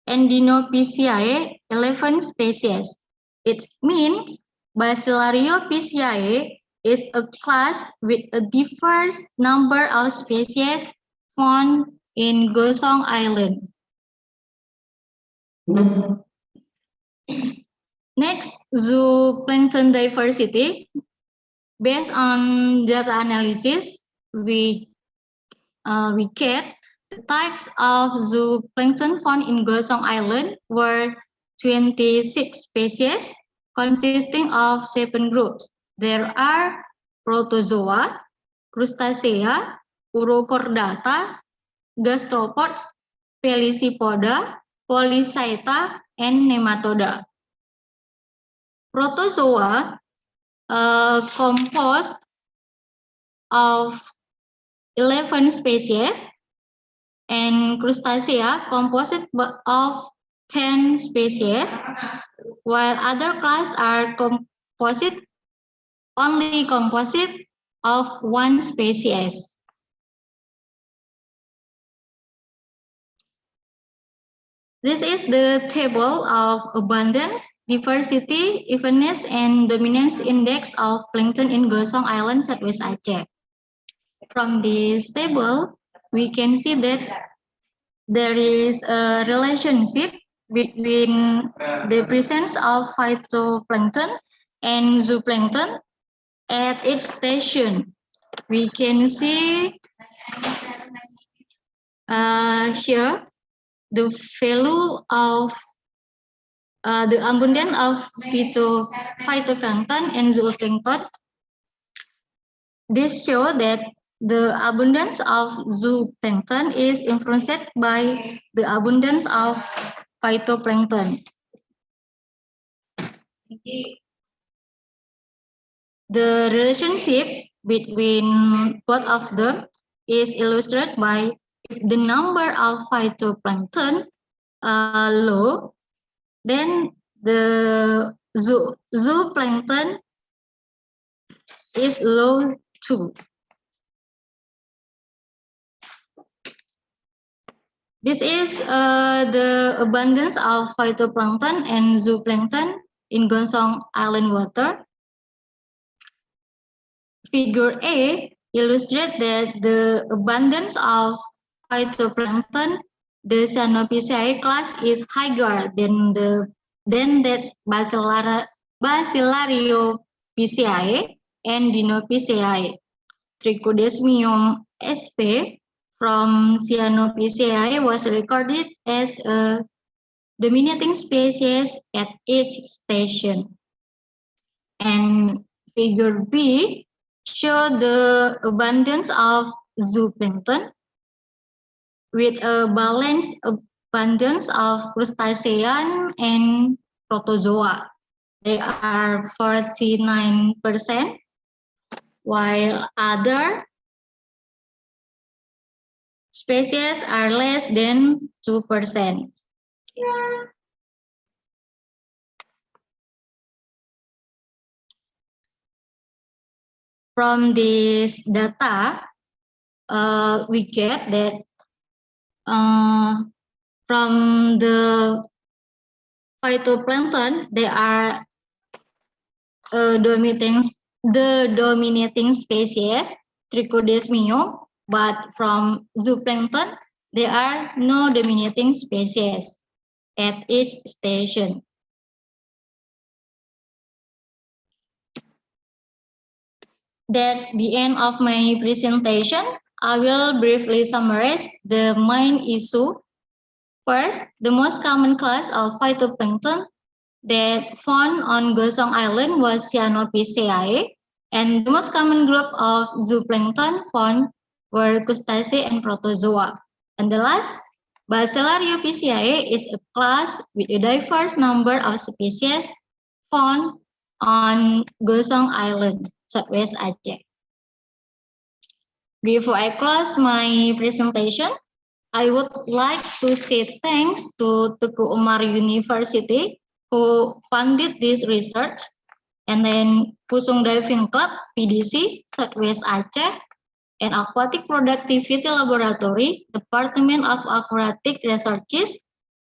and Dinophyceae, 11 species. It means Bacillariophyceae is a class with a diverse number of species found in Gosong Island. Next, zooplankton diversity. Based on data analysis, we get the types of zooplankton found in Gosong Island were 26 species consisting of 7 groups. There are protozoa, crustacea, urochordata, gastropods, pelecypoda, polychaeta, and nematoda. Protozoa composed of 11 species, and crustacea composed of 10 species, while other classes are only composite of 1 species. This is the table of abundance, diversity, evenness, and dominance index of plankton in Gosong Island, Southwest Aceh. From this table, we can see that there is a relationship between the presence of phytoplankton and zooplankton at each station. We can see here the value of the abundance of phytoplankton and zooplankton. This shows that the abundance of zooplankton is influenced by the abundance of phytoplankton. The relationship between both of them is illustrated by if the number of phytoplankton low, then the zooplankton is low too. This is the abundance of phytoplankton and zooplankton in Gosong Island water. Figure A illustrates that the abundance of phytoplankton, the Cyanophyceae class, is higher than that Bacillariophyceae and Dinophyceae. Trichodesmium sp from Cyanophyceae was recorded as a dominating species at each station. And figure B show the abundance of zooplankton with a balanced abundance of crustacean and protozoa. They are 49%, while other species are less than 2%. From this data, we get that from the phytoplankton, they are the dominating species, Trichodesmium, but from zooplankton, there are no dominating species at each station. That's the end of my presentation. I will briefly summarize the main issue. First, the most common class of phytoplankton that found on Gosong Island was Cyanophyceae, and the most common group of zooplankton found were crustacea and protozoa. And the last, Bacillariophyceae is a class with a diverse number of species found on Gosong Island, Southwest Aceh. Before I close my presentation, I would like to say thanks to Teguh Umar University who funded this research, and then Pusung Diving Club, PDC, Southwest Aceh, and Aquatic Productivity Laboratory, Department of Aquatic Researches,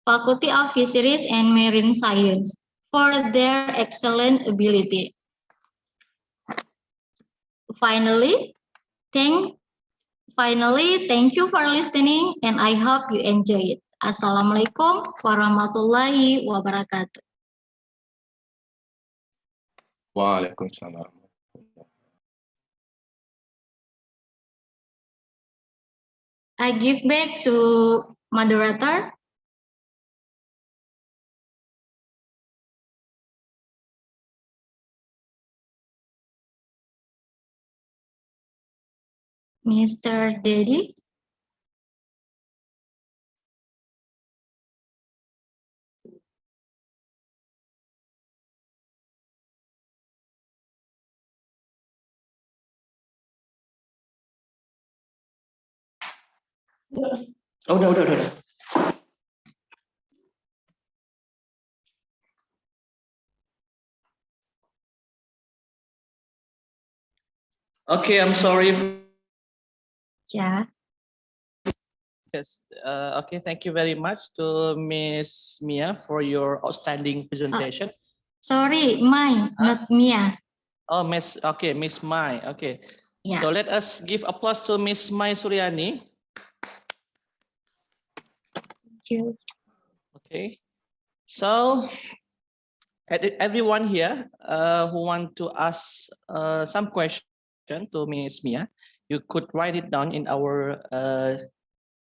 Faculty of Fisheries and Marine Science for their excellent ability. Finally, thank Finally, thank you for listening and I hope you enjoy it. Assalamualaikum warahmatullahi wabarakatuh. Waalaikumsalam. I give back to moderator. Mr. Dedi. Udah. Okay, I'm sorry. Yeah. Yes. Okay. Thank you very much to Miss Mia for your outstanding presentation. Sorry, Mai, not Mia. Oh, Miss. Okay, Miss Mai. Okay. Yeah. So let us give applause to Miss Mai Suryani. Thank you. Okay. So everyone here who want to ask some question to Miss Mia, you could write it down in our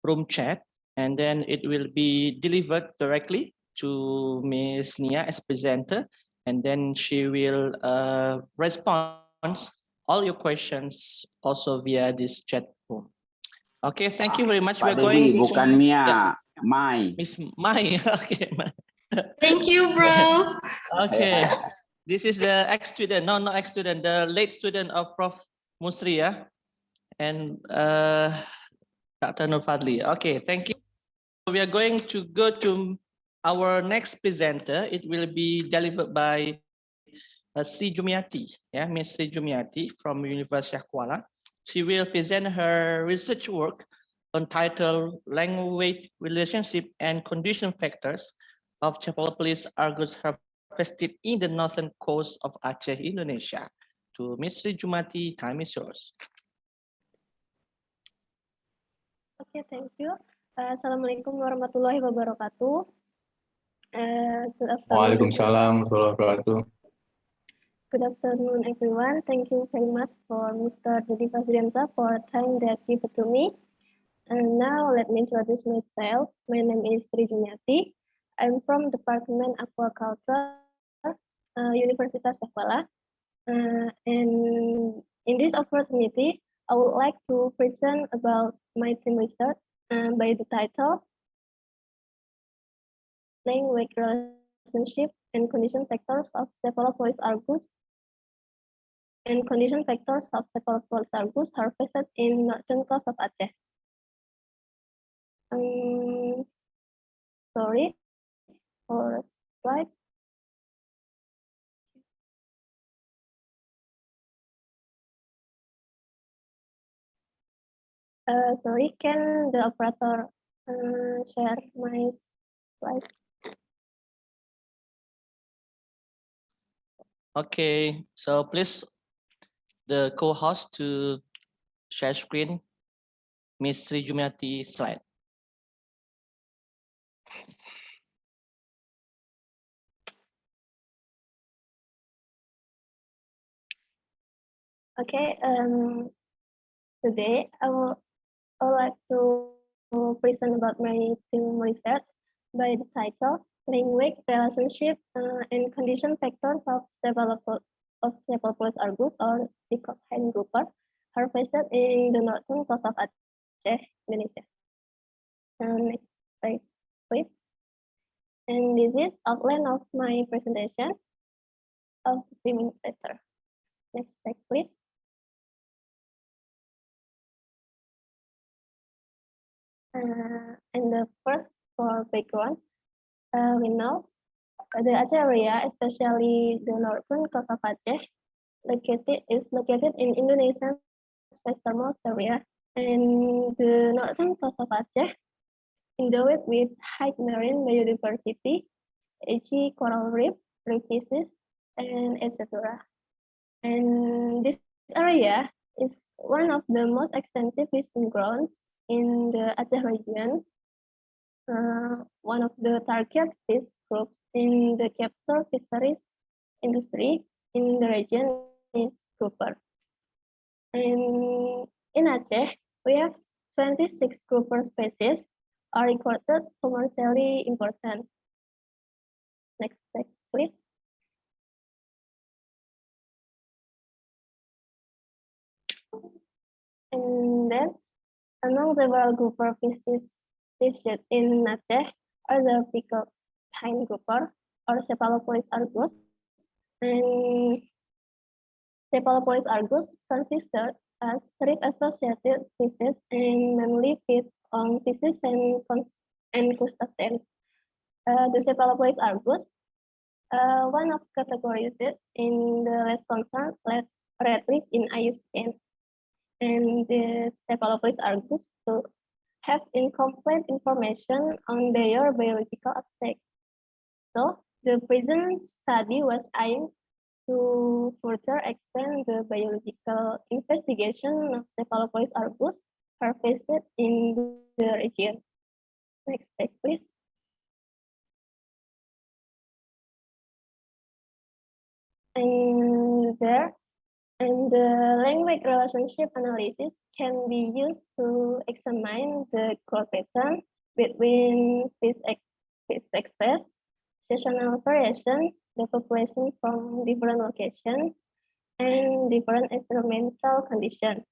room chat, and then it will be delivered directly to Miss Nia as presenter, and then she will respond all your questions also via this chat room. Okay, thank you very much. Pak We're going Dedi, bukan to Mia, Mai. Miss Mai. Okay. Thank you, bro. Okay. This is the ex-student, no, not ex-student, the late student of Prof. Musri, yeah? And Dr. Nur Fadli. Okay, thank you. We are going to go to our next presenter. It will be delivered by Sri Jumiati, yeah, Miss Sri Jumiati from University of Kuala. She will present her research work entitled Language Relationship and Condition Factors of Cephalopolis argus harvested in the northern coast of Aceh, Indonesia. To Miss Sri Jumiati, time is yours. Okay, thank you. Assalamualaikum warahmatullahi wabarakatuh. Good afternoon. Waalaikumsalam warahmatullahi wabarakatuh. Good afternoon, everyone. Thank you very much for Mr. Dedi Fazriansa for time that given to me. And now let me introduce myself. My name is Sri Jumiati. I'm from Department Aquaculture, Universitas Kuala. And in this opportunity, I would like to present about my team research by the title Language Relationship and Condition Factors of Cephalopolis argus and Condition Factors of Cephalopolis argus harvested in northern coast of Aceh. Sorry for slide. Sorry, can the operator share my slide? Okay, so please the co-host to share screen Miss Sri Jumiati slide. Okay, today I would like to present about my team research by the title Language Relationship and Condition Factors of Cephalopolis argus or peacock hen grouper harvested in the northern coast of Aceh, Indonesia. Next slide, please. And this is outline of my presentation of 3 minutes later. Next slide, please. And the first for background, we know the Aceh area, especially the northern coast of Aceh, is located in Indonesia's westernmost area, and the northern coast of Aceh endowed with high marine biodiversity, e.g., coral reef, reef species, and etc. And this area is one of the most extensive fishing grounds in the Aceh region. One of the target fish groups in the capture fisheries industry in the region is grouper. And in Aceh, we have 26 grouper species are recorded commercially important. Next slide, please. And then, among several grouper fishes fished in Aceh are the pickled pine grouper or Cephalopolis argus. And Cephalopolis argus consisted as reef-associated fishes and mainly feed on fishes and crustaceans. The Cephalopolis argus, one of categorized in the less concerned red list in IUCN. And the Cephalopolis argus to have incomplete information on their biological aspects. So the present study was aimed to further expand the biological investigation of Cephalopolis argus harvested in the region. Next slide, please. And the language relationship analysis can be used to examine the growth pattern between fish excess, seasonal variation, the population from different locations, and different environmental conditions.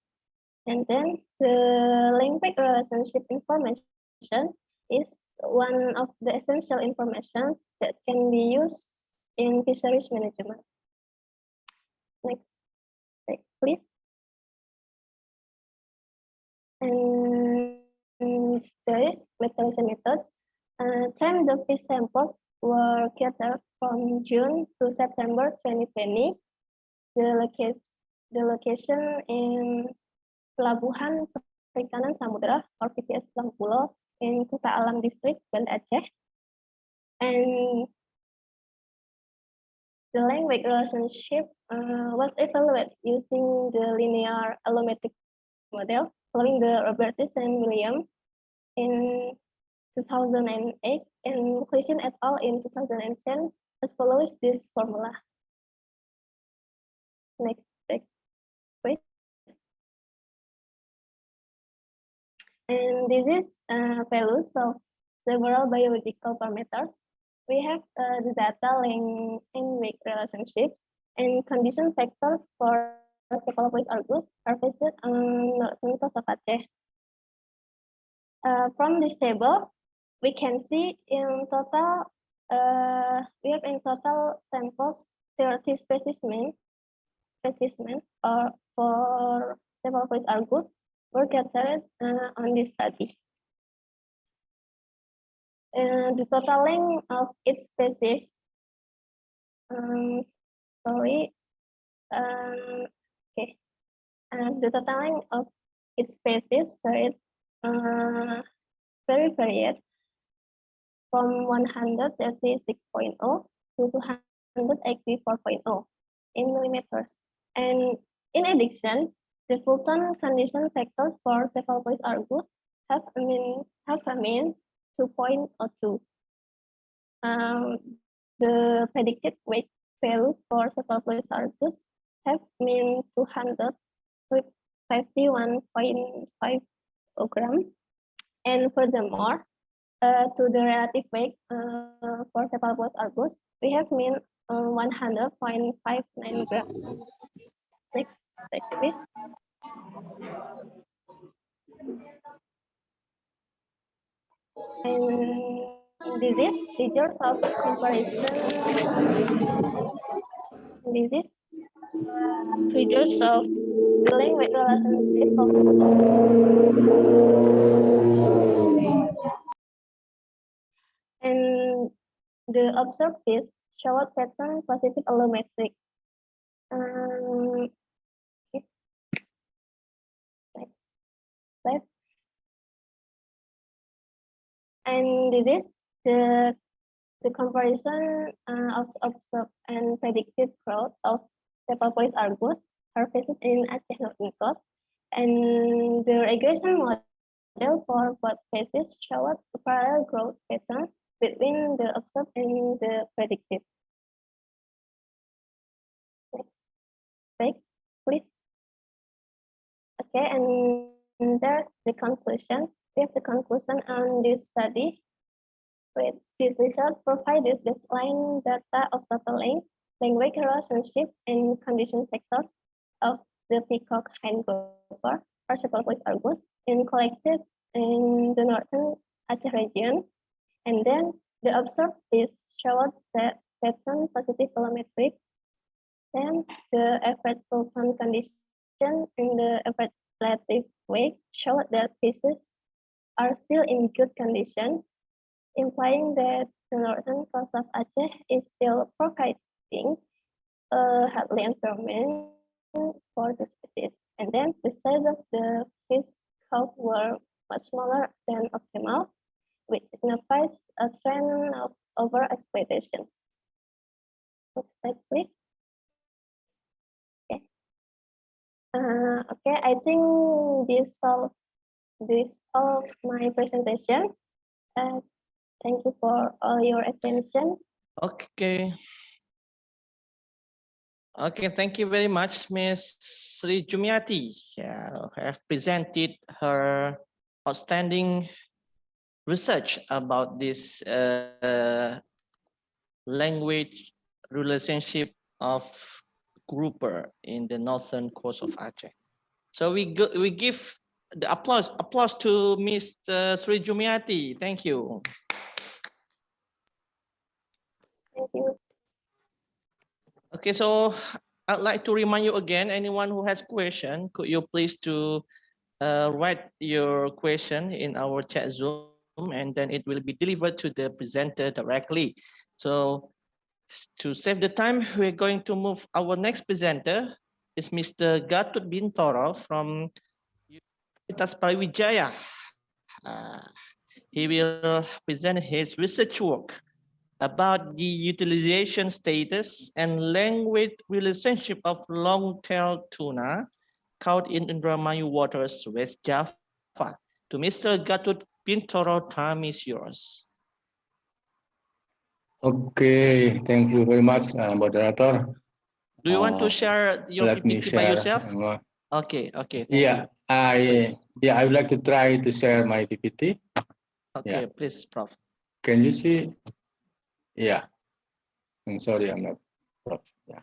And then the language relationship information is one of the essential information that can be used in fisheries management. Next slide, please. And there is methodology method. Time the fish samples were gathered from June to September 2020. The location in Pelabuhan Perikanan Samudra or PTS Pulau in Kuta Alam District, Banda Aceh. And the language relationship was evaluated using the linear allometric model following the Robertis and William in 2008 and Clayson et al. In 2010 as follows this formula. Next, please. And this is values of several biological parameters. We have the data language relationships and condition factors for Cephalopolis argus harvested on the coast of Aceh. From this table, we can see in total, we have in total samples 30 specimens or for Cephalopolis argus were gathered on this study. The total length of each species, the total length of each species varied from 136.0 to 284.0 in millimeters. And in addition, the Fulton condition factors for Cephalopolis argus have a mean 2.02. The predicted weight values for Cephalopolis argus have mean 251.5 grams. And furthermore, to the relative weight for Cephalopolis argus, we have mean 100.59 grams. Next slide, please. And this is figures of comparison. This is figures of the language relationship of and the observed fish showed pattern positive allometric. Next. And this is the comparison of observed and predicted growth of Cephalopolis argus harvested in Aceh Northern Coast, and the regression model for both species showed a parallel growth pattern between the observed and the predicted. Next, please. Okay, and there's the conclusion. We have the conclusion on this study. With this result provides baseline data of total length, language relationship, and condition factors of the peacock hindgopher or Cephalopus argus and collected in the northern Aceh region. And then the observed is showed that pattern positive volumetric. Then the average sulfan condition in the average relative weight showed that pieces are still in good condition, implying that the northern coast of Aceh is still providing a healthy environment for the species. And then the size of the fish count were much smaller than optimal, which signifies a trend of overexploitation. Next slide, please. Okay. Okay, I think this all of my presentation. Thank you for all your attention. Okay. Okay, thank you very much, Ms. Sri Jumiati. Yeah, have presented her outstanding research about this language relationship of grouper in the northern coast of Aceh. So we give the applause to Mr. Sri Jumiati. Thank you. Thank you. Okay, so I'd like to remind you again, anyone who has question, could you please to write your question in our chat Zoom, and then it will be delivered to the presenter directly. So to save the time, we're going to move our next presenter is Mr. Gatot Bintoro from Universitas Brawijaya. He will present his research work about the utilization status and language relationship of long-tailed tuna caught in Indramayu waters, West Java. To Mr. Gatot Bintoro, time is yours. Okay, thank you very much, moderator. Do you want to share your Let me PPT by share. yourself? Okay, okay. Yeah, I would like to try to share my PPT. Okay, Yeah. please, Prof. Can you see? Yeah. I'm sorry, I'm not. Prof. Yeah.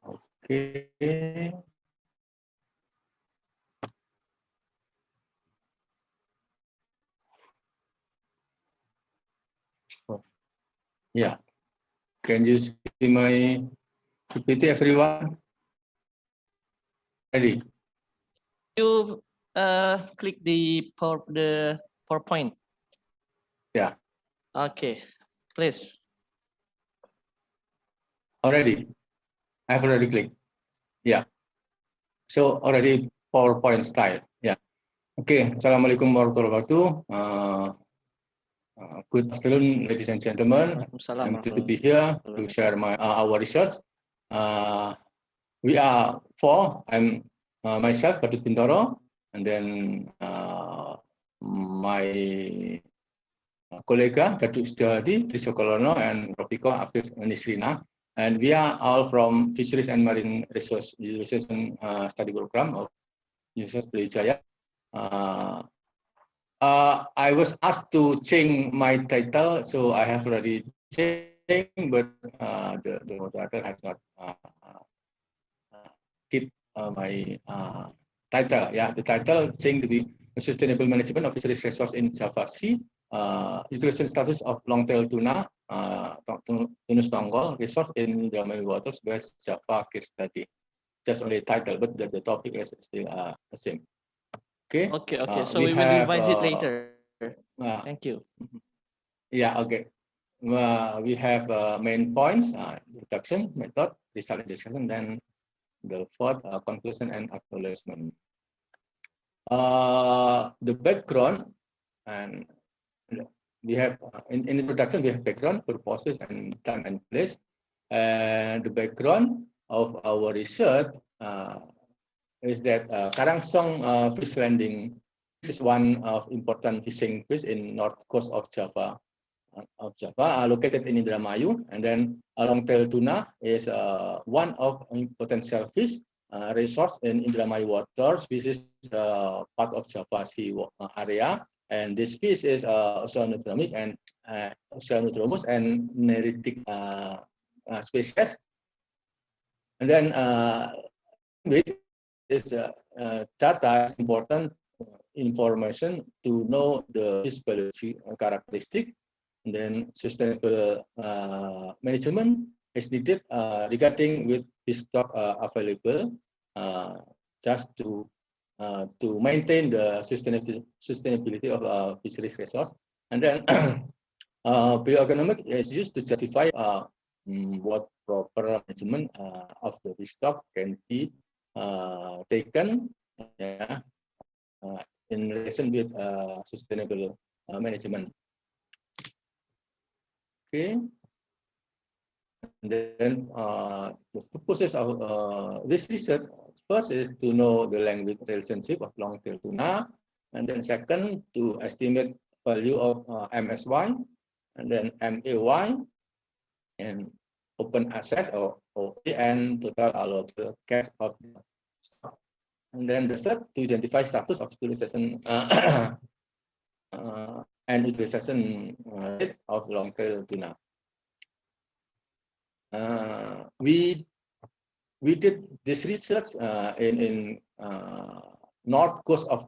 Okay. Yeah. Can you see my PPT, everyone? Ready? You click the PowerPoint. Yeah. Okay, please. Already. I've already clicked. Yeah. So already PowerPoint style. Yeah. Okay. Assalamualaikum warahmatullahi wabarakatuh. Good afternoon, ladies and gentlemen. I'm glad to be here to share our research. We are four. I'm myself, Gatot Bintoro, and then my kolega, Datuk Setiawati Trisokolono, and Rofiko Afif Nisrina. And we are all from Fisheries and Marine Resource Utilization Study Program of Universitas Brawijaya. I was asked to change my title, so I have already changed, but the moderator has not keep my title. Yeah, the title changed to be Sustainable Management of Fisheries Resource in Java Sea, utilization status of long-tail tuna, Tunus Tonggol resource in Indramayu waters, West Java case study. Just only title, but the topic is still the same. Okay. Okay. Okay. So we will revise it later. Thank you. Yeah. Okay. We have main points: introduction, method, result, and discussion. Then the fourth, conclusion and acknowledgement. The background, and we have in introduction we have background, purposes, and time and place. And the background of our research is that Karangsong fish landing is one of important fishing fish in north coast of Java. Located in Indramayu, and then long-tail tuna is one of potential fish resource in Indramayu waters. This is part of Java Sea area, and this fish is oceanothermic and oceanothermous and neritic species. And then with this data is important information to know the fish biology characteristic. And then sustainable management is needed regarding with fish stock available, just to maintain the sustainability of fisheries resource. And then bioeconomic is used to justify what proper management of the fish stock can be taken in relation with sustainable management. Okay, and then the purposes of this research first is to know the language relationship of long-tail tuna, and then second to estimate value of MSY, and then MAY, and open access or OA, and total allowable catch of the stock. And then the third to identify status of utilization and utilization rate of long-tail tuna. We did this research in north coast of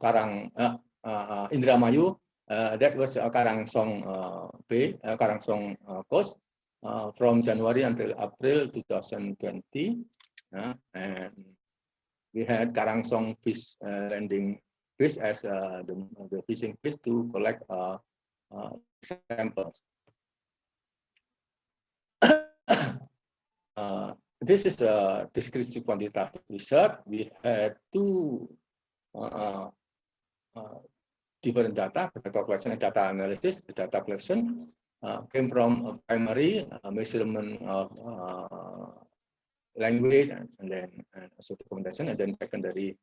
Indramayu. That was Karangsong Bay, Karangsong coast, from January until April 2020, and we had Karangsong fish landing fish as the fishing fish to collect samples. This is a descriptive quantitative research. We had two different data collection and data analysis. The data collection came from a primary measurement of language and then also documentation, and then secondary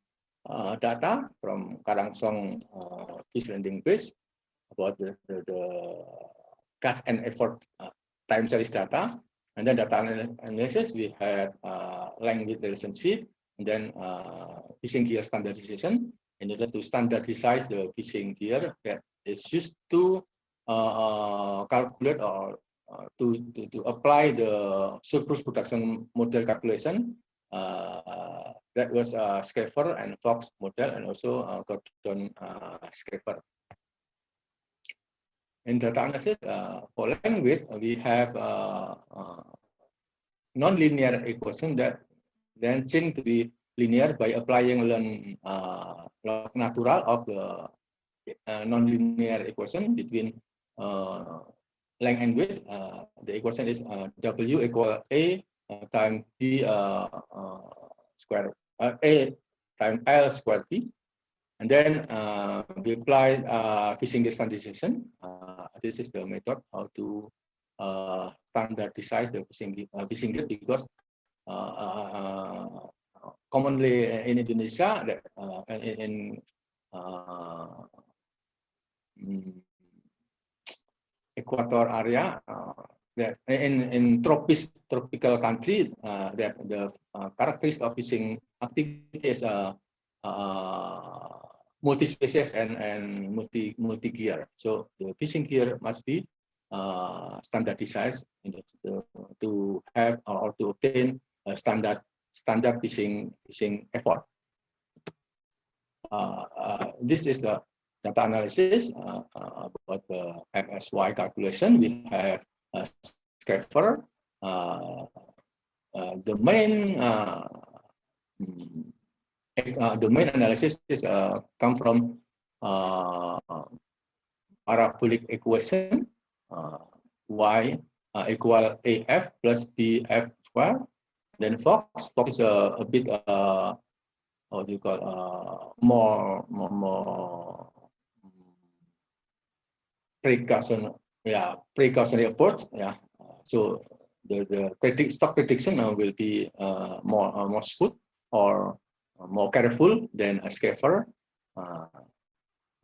data from Karangsong fish landing fish about the catch and effort time series data. And then data analysis, we had language relationship, and then fishing gear standardization in order to standardize the fishing gear that is used to calculate or to apply the surplus production model calculation. That was Schaeffer and Fox model, and also Gordon Schaeffer. In data analysis, for language, we have non-linear equation that then change to be linear by applying log natural of the non-linear equation between length and width. The equation is W equal A times B square A times L square P. And then we apply fishing gear standardization. This is the method how to standardize the fishing gear, because commonly in Indonesia, in equator area, that in tropical country, that the characteristics of fishing activity is multi-species and multi-gear. So the fishing gear must be standardized to have or to obtain a standard fishing effort. This is the data analysis about the MSY calculation. We have Schaeffer. The main analysis is come from parabolic equation, y equal AF plus BF square. Then Fox is a bit what do you call more precautionary approach. Yeah. So stock prediction will be more smooth or more careful than a scaffer.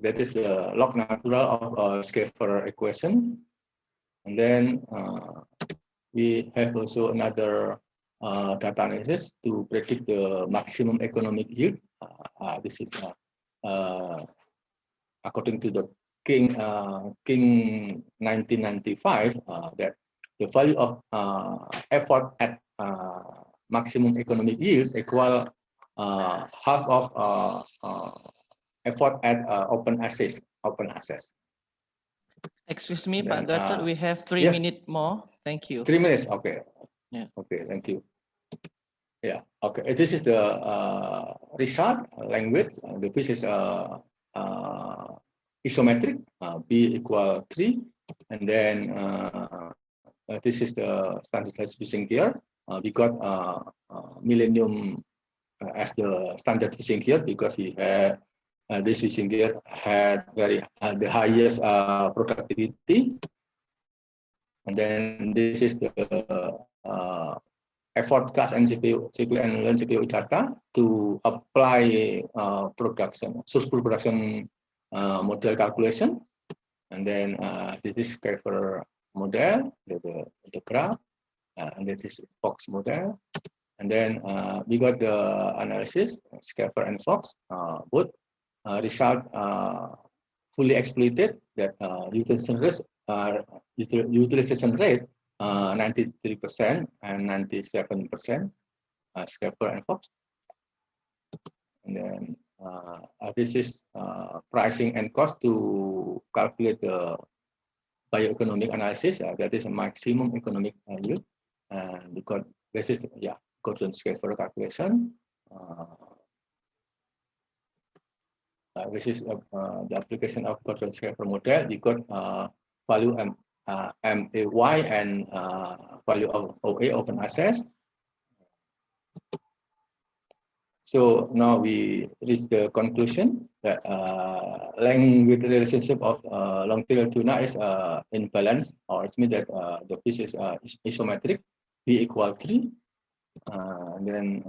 That is the log natural of a scaffer equation. And then we have also another data analysis to predict the maximum economic yield. This is according to the King 1995 that the value of effort at maximum economic yield equal half of effort at open access. Excuse me, Then, Pak Gatot, we have 3 yes. minutes more. Thank you. 3 minutes, okay. Yeah. Okay, thank you. Yeah, okay. This is the result language. The piece is isometric, B equal 3, and then this is the standardized fishing gear. We got Millennium as the standard fishing gear because we had this fishing gear had the highest productivity, and then this is the effort class and CPU and learn CPU data to apply source production model calculation, and then this is scaffer model, the graph, and this is Fox model, and then we got the analysis scaffer and Fox both result fully exploited that utilization rate 93% and 97% scaffer and Fox. And then this is pricing and cost to calculate the bioeconomic analysis. That is a maximum economic yield. And because this is Gordon scaffer calculation. This is the application of Gordon scaffer model. We got value MAY and value of OA, open access. So now we reach the conclusion that length with the relationship of long-tail tuna is in balance, or it means that the fish is isometric, B equal 3. And then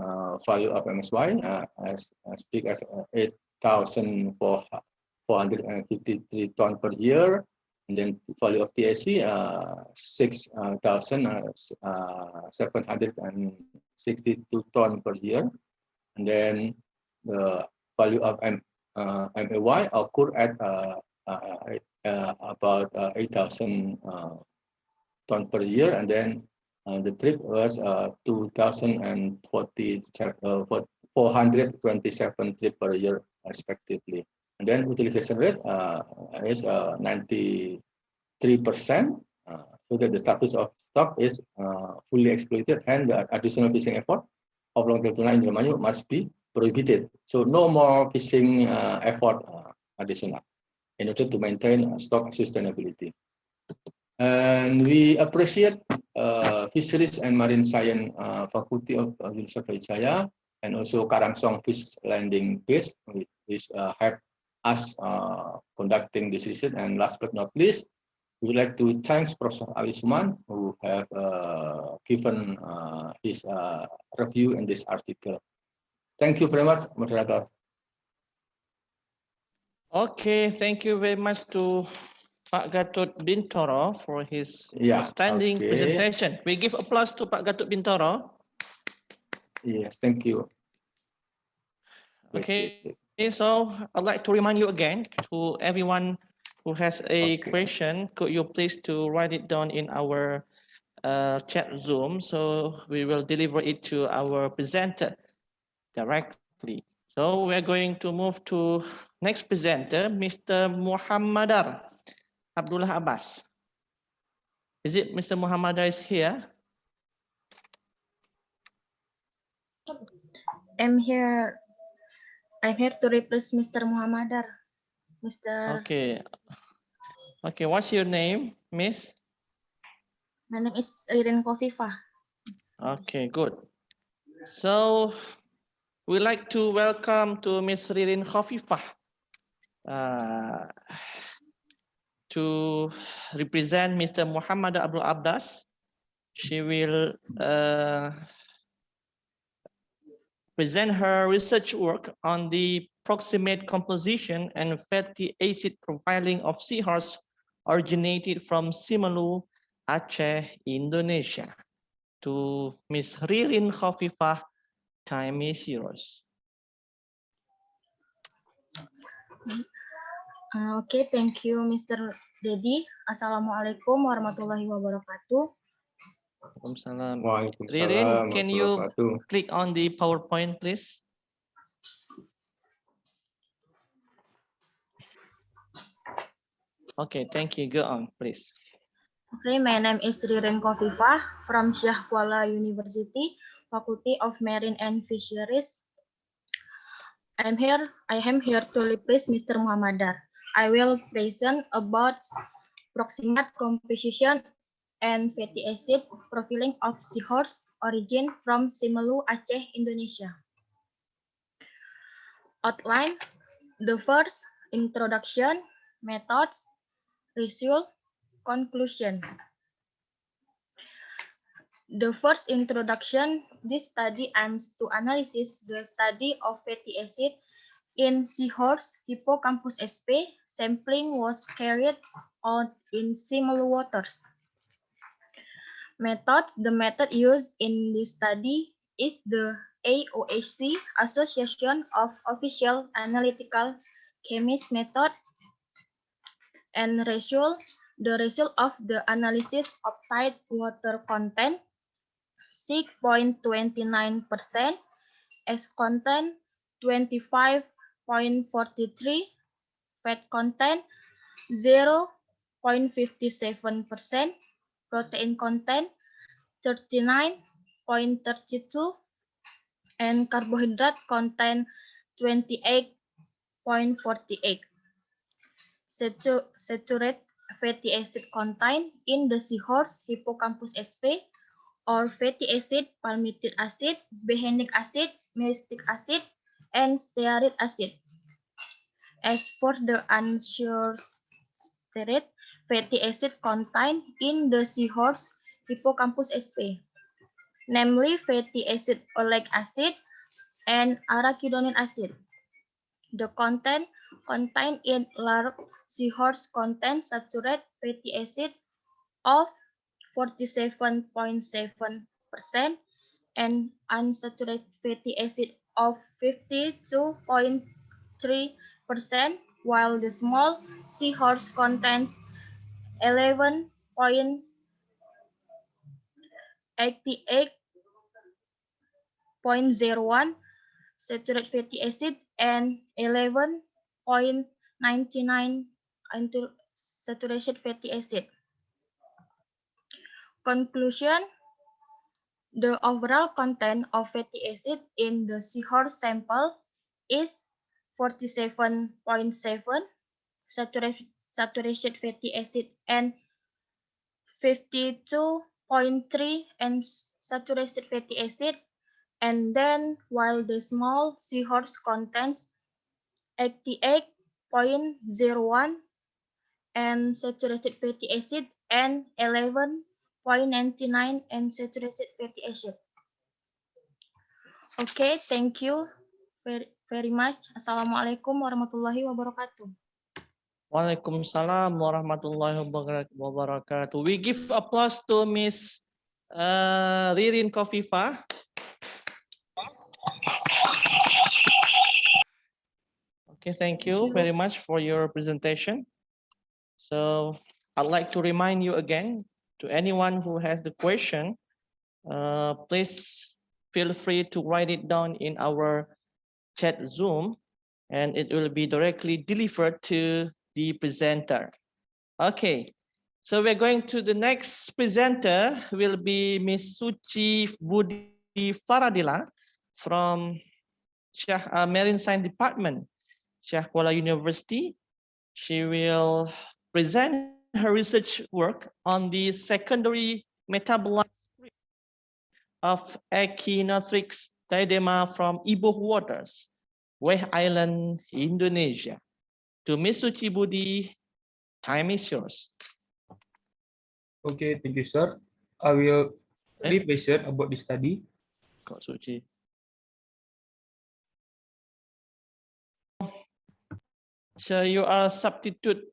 value of MSY as big as 8,453 tons per year. And then value of TSC 6,762 tons per year. And then the value of MAY occur at about 8,000 tons per year. And then the trip was 427 trips per year respectively. And then utilization rate is 93%. So that the status of stock is fully exploited, and the additional fishing effort of long-tail tuna in Indramayu must be prohibited. So no more fishing effort additional in order to maintain stock sustainability. And we appreciate Fisheries and Marine Science Faculty of University of Jaya, and also Karangsong Fish Landing Base, which help us conducting this research. And last but not least, we would like to thank Professor Ali Suman, who have given his review in this article. Thank you very much, moderator. Okay, thank you very much to Pak Gatot Bintoro for his outstanding presentation. We give applause to Pak Gatot Bintoro. Yes, thank you. Okay, so I'd like to remind you again to everyone who has a question, could you please to write it down in our chat Zoom, so we will deliver it to our presenter directly. So we're going to move to next presenter, Mr. Muhammadar Abdullah Abbas. Is it Mr. Muhammadar is here? I'm here to replace Mr. Muhammadar. Okay. Okay, what's your name, Miss? My name is Ririn Kofifa. Okay, good. So we'd like to welcome to Miss Ririn Khofifah to represent Mr. Muhammad Abdul Abbas She will present her research work on the proximate composition and fatty acid profiling of seahorse originated from Simalu, Aceh, Indonesia. To Ms. Rilin Khofifah, time is yours. Okay, thank you, Mr. Dedi. Assalamualaikum warahmatullahi wabarakatuh. Waalaikumsalam. Waalaikumsalam Ririn, can warahmatullahi you wabarakatuh. click on the PowerPoint, please? Okay, thank you. Go on, please. Okay, my name is Ririn Khofifah from Syah Kuala University, Faculty of Marine and Fisheries. I am here to replace Mr. Muhammadar. I will present about proximate composition and fatty acid profiling of seahorse origin from Simalu, Aceh, Indonesia. Outline: the first, introduction, methods, result, conclusion. The first introduction, this study aims to analyze the study of fatty acid in seahorse hippocampus sp. Sampling was carried out in Simalu waters. Method: the method used in this study is the AOHC, Association of Official Analytical Chemists method. And result: the result of the analysis of tight water content 6.29%, S content 25.43, fat content 0.57%, protein content 39.32, and carbohydrate content 28.48. Saturated fatty acid content in the seahorse hippocampus sp. or fatty acid, palmitic acid, behenic acid, myristic acid, and stearic acid. As for the unsaturated fatty acid content in the seahorse hippocampus sp., namely fatty acid oleic acid and arachidonic acid. The content contained in large seahorse contains saturated fatty acid of 47.7% and unsaturated fatty acid of 52.3%, while the small seahorse contains 11.88.01 saturated fatty acid and 11.99 unsaturated fatty acid. Conclusion: the overall content of fatty acid in the seahorse sample is 47.7 saturated fatty acid and 52.3 unsaturated fatty acid, and then while the small seahorse contains 88.01 unsaturated fatty acid and 11.99 unsaturated fatty acid. Okay, thank you very much. Assalamualaikum warahmatullahi wabarakatuh. Waalaikumsalam warahmatullahi wabarakatuh. We give applause to Miss Ririn Khofifah. Okay, thank you very much for your presentation. So I'd like to remind you again, to anyone who has the question, please feel free to write it down in our chat Zoom, and it will be directly delivered to the presenter. Okay, so we're going to the next presenter will be Miss Suci Budi Faradila from Marine Science Department, Syah Kuala University. She will present her research work on the secondary metabolite of Echinotrix diadema from Ibuh waters, Weh Island, Indonesia. To Miss Suci Budi, time is yours. Okay, thank you, sir. I will Eh? revision about the study. Kak Suci. So you are substitute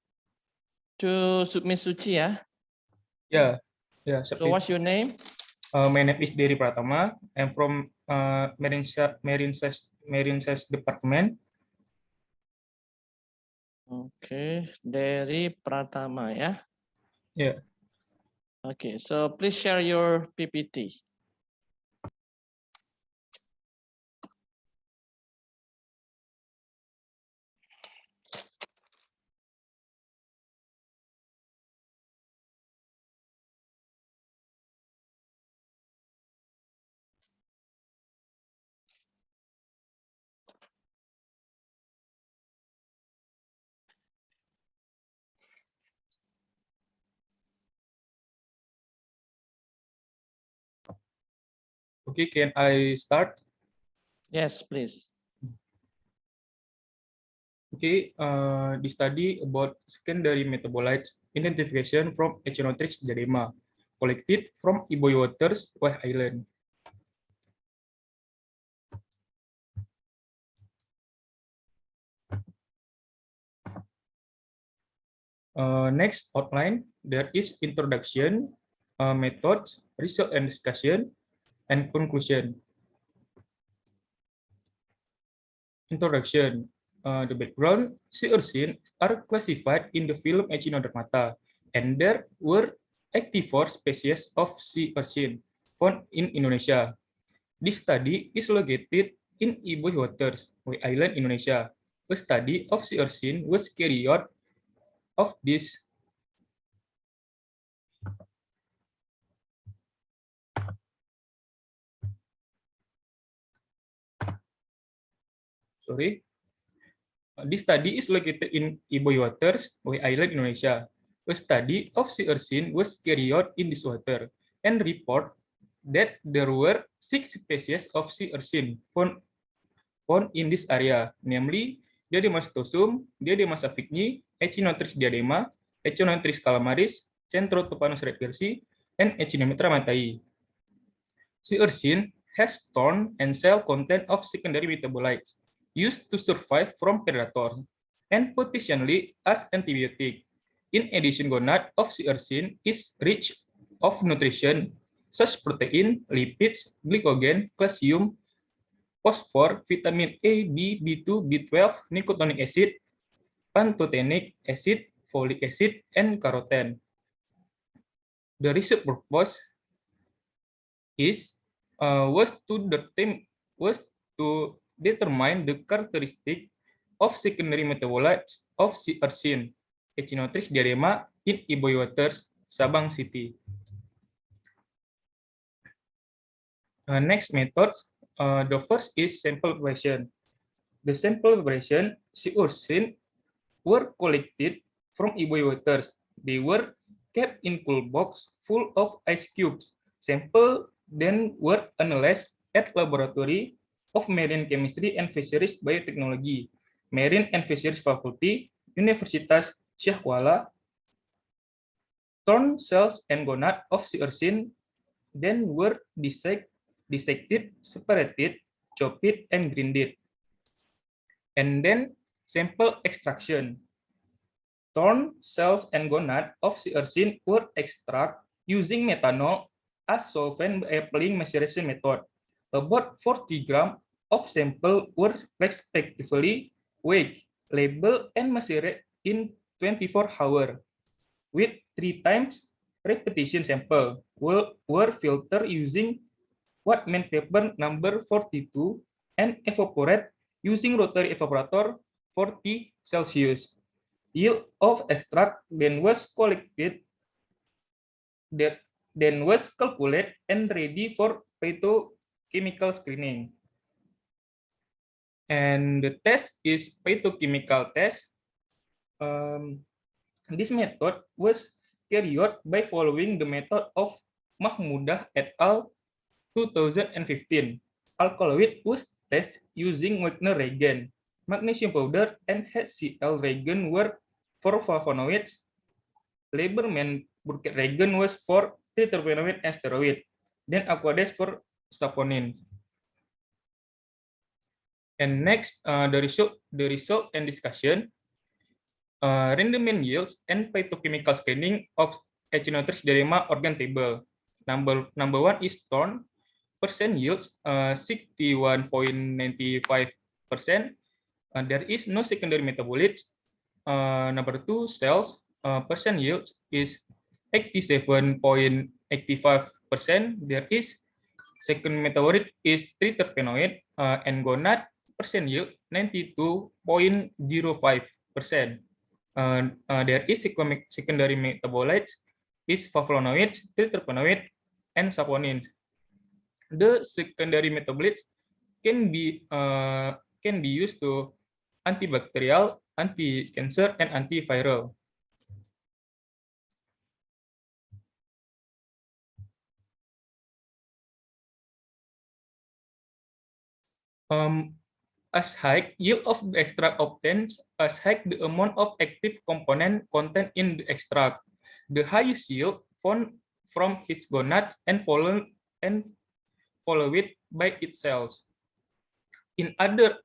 to Miss Suci, yeah? Yeah, yeah. So what's your name? My name is Dery Pratama. I'm from Marine Science Department. Okay, dari Pratama, ya. Yeah. Okay, so please share your PPT. Okay, can I start? Yes, please. Okay, the study about secondary metabolites identification from Echinotrix diadema collected from Iboy waters, Wah Island. Next outline, there is introduction, methods, result and discussion, and conclusion. Introduction. The background, sea urchin are classified in the phylum Echinodermata, and there were 84 species of sea urchin found in Indonesia. This study is located in Iboy waters, Wai Island, Indonesia. A study of sea urchin was carried out of this. This study is located in Iboy waters, Wai Island, Indonesia. A study of sea urchin was carried out in this water and report that there were 6 species of sea urchin found in this area, namely Diademastosum, Diadema sapigni, Echinotrix diadema, Echinotrix calamaris, Centrotophanus redgersi, and Echinometra matai. Sea urchin has thorn and cell content of secondary metabolites used to survive from predator and potentially as antibiotic. In addition, gonad of sea urchin is rich of nutrition such protein, lipids, glycogen, calcium, phosphor, vitamin A, B, B2, B12, nicotinic acid, pantothenic acid, folic acid, and carotene. The research purpose was to determine the characteristic of secondary metabolites of sea urchin, Echinotrix diadema, in Iboy waters, Sabang City. Next methods. The first is sample preparation. The sample preparation, sea urchin were collected from Iboy waters. They were kept in cool box full of ice cubes. Sample then were analyzed at laboratory of Marine Chemistry and Fisheries Biotechnology, Marine and Fisheries Faculty, Universitas Syah Kuala. Torn cells and gonad of sea urchin then were dissected, separated, chopped, and grinded. And then sample extraction. Torn cells and gonad of sea urchin were extracted using methanol as solvent by applying maceration method. About 40 grams of sample were respectively weighed, labeled, and macerated in 24 hours. With 3 times repetition sample were filtered using Whatman paper number 42 and evaporate using rotary evaporator 40 Celsius. Yield of extract then was collected, then was calculated and ready for phytochemical screening. And the test is phytochemical test. This method was carried out by following the method of Mahmudah et al. 2015. Alkaloid was tested using Wagner reagent. Magnesium powder and HCl reagent were for flavonoids. Lieberman Burkett reagent was for triterpenoid, and steroid. Then aqueous for saponin. And next, the result and discussion. Random yields and phytochemical screening of Echinotrix organ table. Number one is torn. Percent yields 61.95%. There is no secondary metabolites. Number two, cells. Percent yield is 87.85%. There is second metabolite is triterpenoid and gonad. Percent yield 92.05%. There is secondary metabolites is flavonoids, triterpenoid, and saponin. The secondary metabolites can be used to antibacterial, anti-cancer, and antiviral. As high yield of the extract obtains, as high the amount of active component contained in the extract. The highest yield found from its gonad and followed by its cells. In other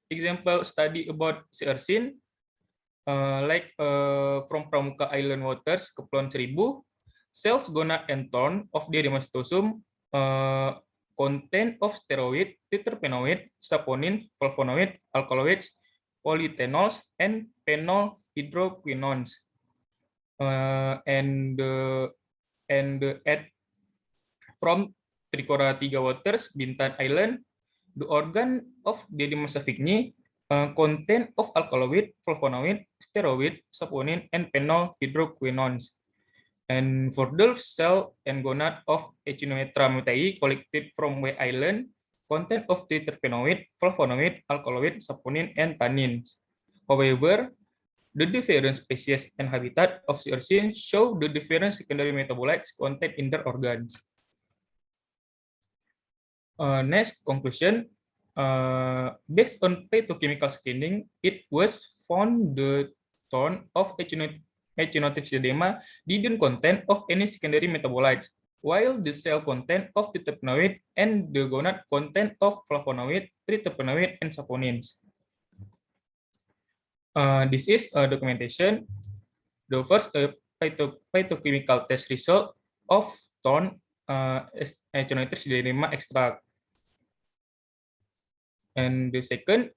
example study about Siersin, from Pramuka Island waters, Kepulauan Seribu, cells gonad and thorn of Diademastosum contain of steroid, triterpenoid, saponin, flavonoid, alkaloids, polyphenols, and phenol hydroquinones. And from Tricora 3 waters, Bintan Island, the organ of Diademasaphigni contain of alkaloid, flavonoid, steroid, saponin, and phenol hydroquinones. And further, cell and gonad of Echinometra mutei collected from Way Island contain of triterpenoid, flavonoid, alkaloid, saponin, and tannins. However, the different species and habitat of Siersin show the different secondary metabolites contained in their organs. Next conclusion, based on phytochemical screening, it was found the thorn of Echinotrix diadema didn't contain of any secondary metabolites, while the cell content of triterpenoid and the gonad content of flavonoid, triterpenoid, and saponins. This is a documentation. The first phytochemical test result of thorn Echinotrix diadema extract. And the second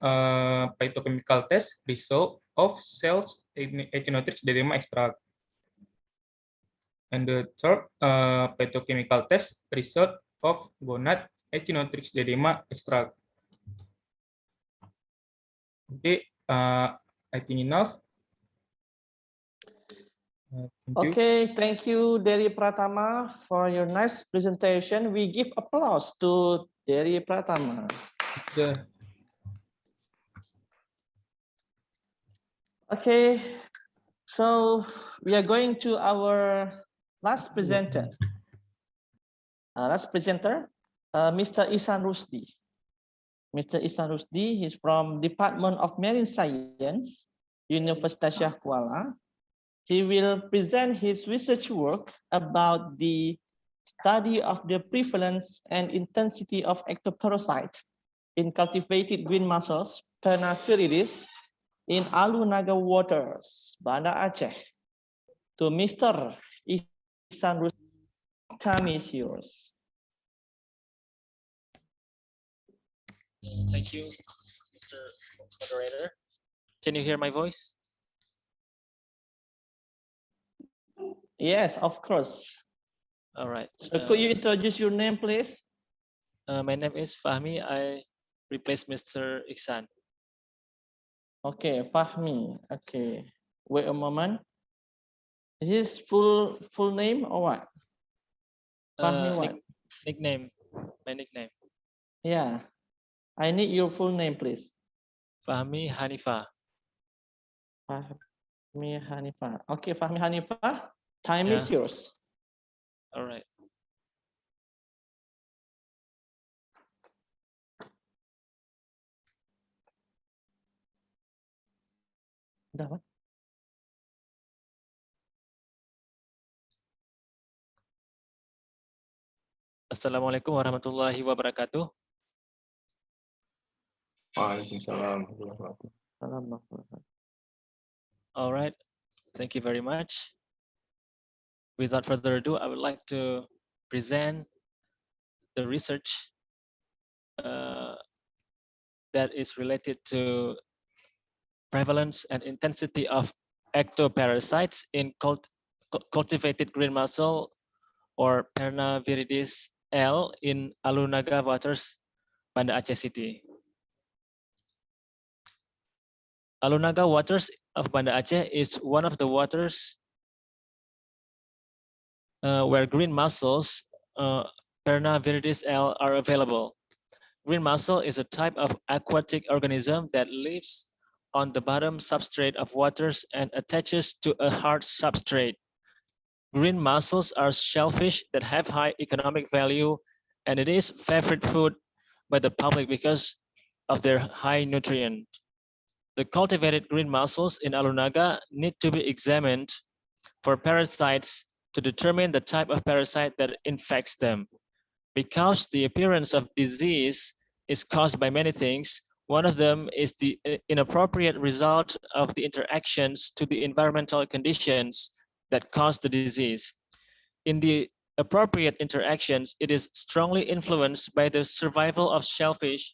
phytochemical test result of cells Echinotrix diadema extract. And the third phytochemical test result of gonad Echinotrix diadema extract. Okay, I think enough. Thank you, Dery Pratama, for your nice presentation. We give applause to Dery Pratama. Yeah. Okay, so we are going to our last presenter. Mr. Isan Rusdi. Mr. Isan Rusdi is from Department of Marine Science, Universitas Syah Kuala. He will present his research work about the study of the prevalence and intensity of ectoparasites in cultivated green mussels, Perna viridis, in Alunaga waters, Banda Aceh. To Mr. Isan Rusdi, time is yours. Thank you, Mr. Moderator. Can you hear my voice? Yes, of course. All right. So could you introduce your name, please? My name is Fahmi. I replace Mr. Iksan. Okay, Fahmi. Okay, wait a moment. Is this full name or what? Fahmi what? Nickname. My nickname. Yeah, I need your full name, please. Fahmi Hanifa. Fahmi Hanifa. Okay, Fahmi Hanifa, time is yours. All right. Udah, Pak? Assalamualaikum warahmatullahi wabarakatuh. Waalaikumsalam warahmatullahi wabarakatuh. All right, thank you very much. Without further ado, I would like to present the research that is related to prevalence and intensity of ectoparasites in cultivated green mussel or Perna viridis L in Alunaga waters, Banda Aceh City. Alunaga waters of Banda Aceh is one of the waters where green mussels, Perna viridis L, are available. Green mussel is a type of aquatic organism that lives on the bottom substrate of waters and attaches to a hard substrate. Green mussels are shellfish that have high economic value, and it is favorite food by the public because of their high nutrient. The cultivated green mussels in Alunaga need to be examined for parasites to determine the type of parasite that infects them. Because the appearance of disease is caused by many things, one of them is the inappropriate result of the interactions to the environmental conditions that cause the disease. In the appropriate interactions, it is strongly influenced by the survival of shellfish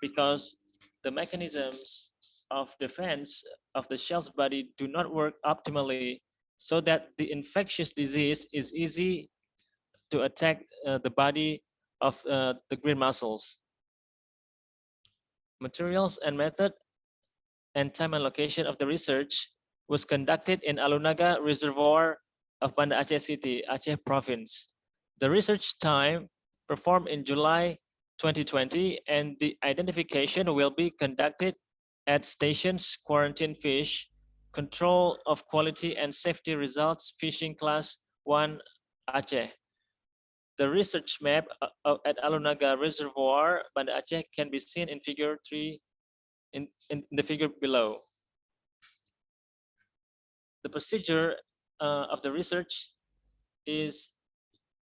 because the mechanisms of defense of the shell's body do not work optimally so that the infectious disease is easy to attack the body of the green mussels. Materials and method and time and location of the research was conducted in Alunaga Reservoir of Banda Aceh City, Aceh Province. The research time performed in July 2020, and the identification will be conducted at stations quarantine fish, control of quality and safety results fishing class 1 Aceh. The research map at Alunaga Reservoir, Banda Aceh, can be seen in figure 3 in the figure below. The procedure of the research is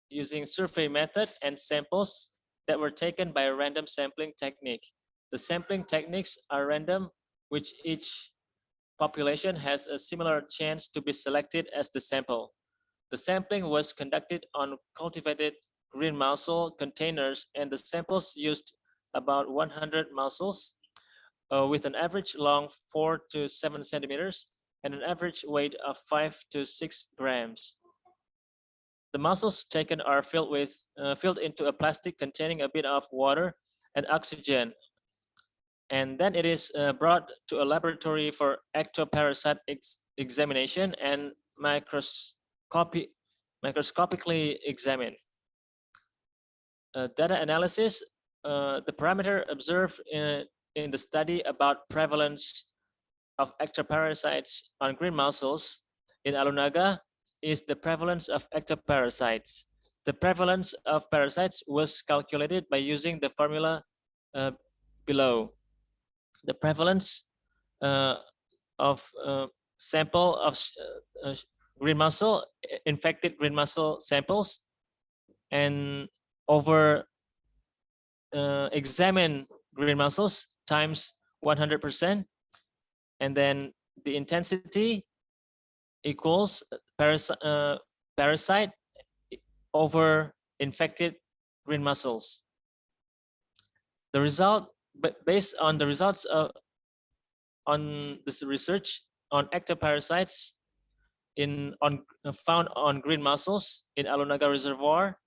using survey method and samples that were taken by a random sampling technique. The sampling techniques are random, which each population has a similar chance to be selected as the sample. The sampling was conducted on cultivated green mussel containers, and the samples used about 100 mussels with an average long 4 to 7 centimeters and an average weight of 5 to 6 grams. The mussels taken are filled into a plastic containing a bit of water and oxygen, and then it is brought to a laboratory for ectoparasite examination and microscopically examined. Data analysis, the parameter observed in the study about prevalence of ectoparasites on green mussels in Alunaga is the prevalence of ectoparasites. The prevalence of parasites was calculated by using the formula below. The prevalence of sample of green mussel, infected green mussel samples, and over examine green mussels times 100%, and then the intensity equals parasite over infected green mussels. The result, based on the results on this research on ectoparasites found on green mussels in Alunaga Reservoir,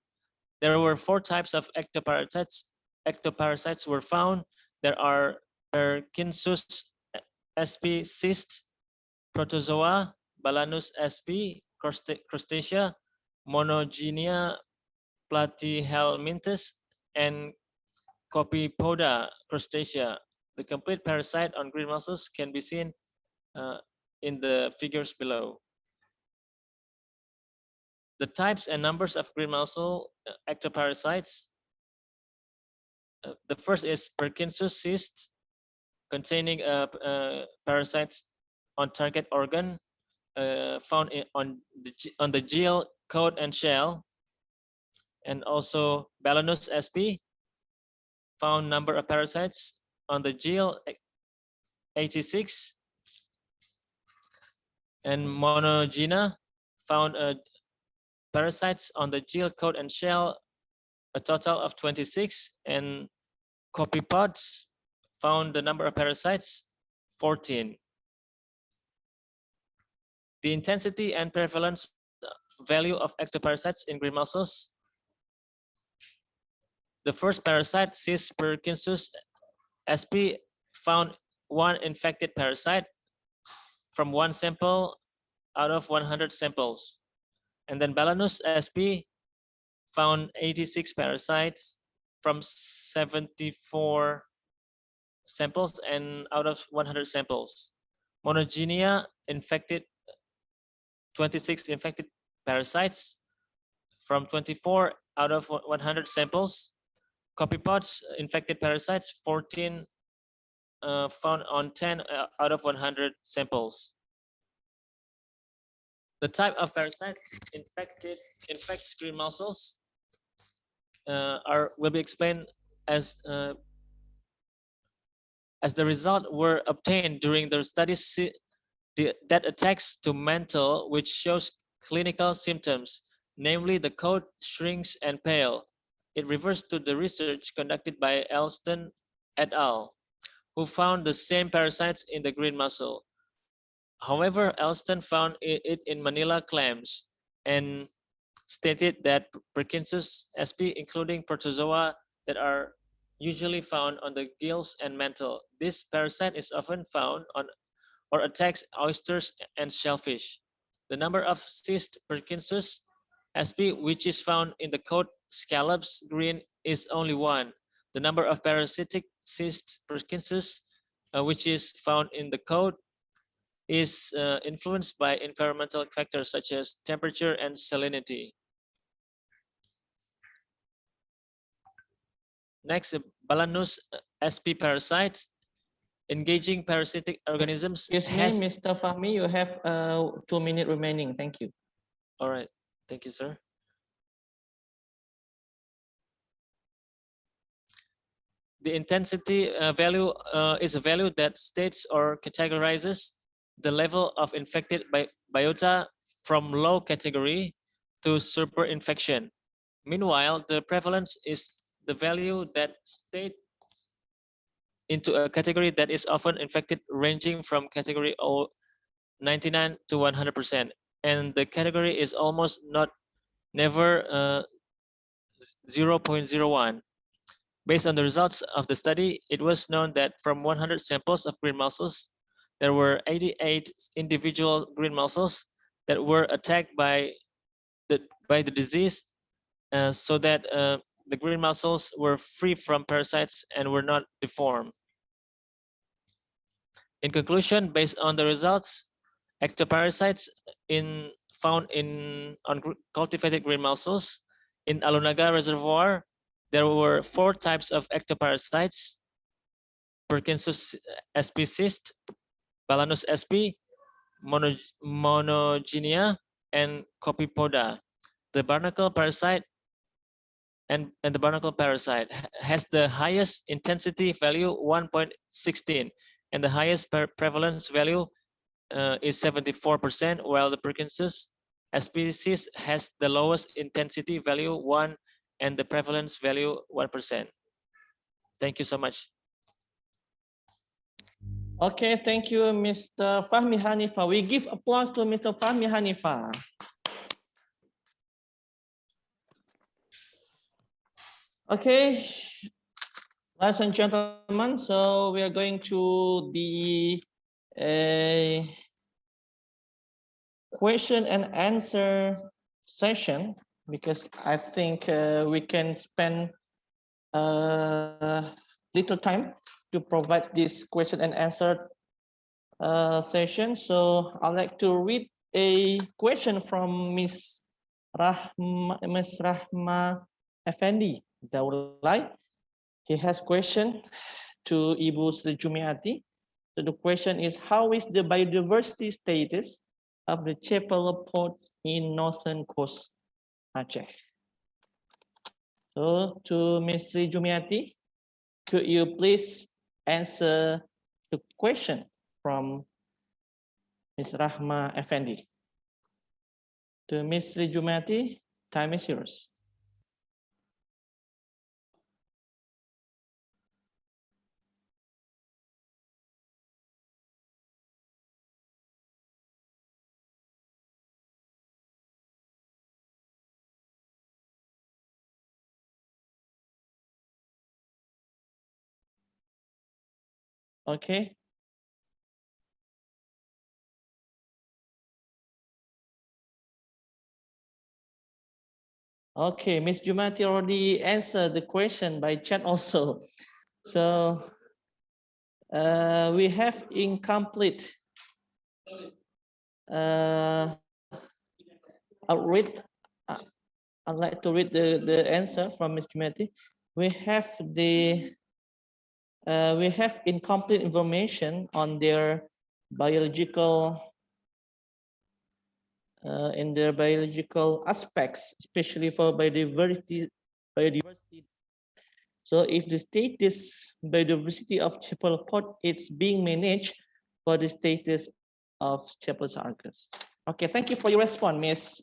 there were 4 types of ectoparasites. Ectoparasites were found. There are Perkinsus sp cyst, protozoa, Balanus sp, crustacea, Monogynia platyhelminthes, and Copypoda crustacea. The complete parasite on green mussels can be seen in the figures below. The types and numbers of green mussel ectoparasites. The first is Perkinsus cyst, containing parasites on target organ found on the gill, coat, and shell. And also Balanus sp found number of parasites on the gill 86, and Monogena found parasites on the gill coat and shell, a total of 26, and copypods found the number of parasites 14. The intensity and prevalence value of ectoparasites in green mussels. The first parasite, Cis Perkinsus sp, found one infected parasite from one sample out of 100 samples. And then Balanus sp found 86 parasites from 74 samples and out of 100 samples. Monogenia infected 26 infected parasites from 24 out of 100 samples. Copypods infected parasites 14 found on 10 out of 100 samples. The type of parasite infects green mussels will be explained as the result were obtained during the studies that attacks to mantle, which shows clinical symptoms, namely the coat shrinks and pale. It refers to the research conducted by Elston et al., who found the same parasites in the green mussel. However, Elston found it in Manila clams and stated that Perkinsus sp, including protozoa that are usually found on the gills and mantle. This parasite is often found on or attacks oysters and shellfish. The number of cyst Perkinsus sp, which is found in the coat scallops green, is only 1. The number of parasitic cyst Perkinsus, which is found in the coat, is influenced by environmental factors such as temperature and salinity. Next, Balanus sp parasites. Engaging parasitic organisms. Excuse me, Mr. Fahmi, you have 2 minutes remaining. Thank you. All right. Thank you, sir. The intensity value is a value that states or categorizes the level of infected biota from low category to super infection. Meanwhile, the prevalence is the value that states into a category that is often infected, ranging from category 99 to 100%, and the category is almost never 0.01. Based on the results of the study, it was known that from 100 samples of green mussels, there were 88 individual green mussels that were attacked by the disease, so that the green mussels were free from parasites and were not deformed. In conclusion, based on the results, ectoparasites found on cultivated green mussels in Alunaga Reservoir, there were 4 types of ectoparasites: Perkinsus sp cyst, Balanus sp, Monogenia, and Copypoda. The barnacle parasite and the barnacle parasite has the highest intensity value, 1.16, and the highest prevalence value is 74%, while the Perkinsus species has the lowest intensity value, 1, and the prevalence value 1%. Thank you so much. Okay, thank you, Mr. Fahmi Hanifa. We give applause to Mr. Fahmi Hanifa. Okay, ladies and gentlemen, so we are going to the question and answer session, because I think we can spend little time to provide this question and answer session. So I'd like to read a question from Miss Rahma Effendi Daulay. He has question to Ibu Sri Jumiati. So the question is, how is the biodiversity status of the cephalopods in northern coast Aceh? So to Ms. Sri Jumiati, could you please answer the question from Ms. Rahma Effendi? To Ms. Sri Jumiati, time is yours. Okay. Okay, Ms. Jumati already answered the question by chat also. So we have incomplete. I'll read. I'd like to read the answer from Ms. Jumati. We have incomplete information on their biological aspects, especially for biodiversity. So if the status biodiversity of Chapel Port is being managed for the status of Chapel Argus. Okay, thank you for your response, Ms.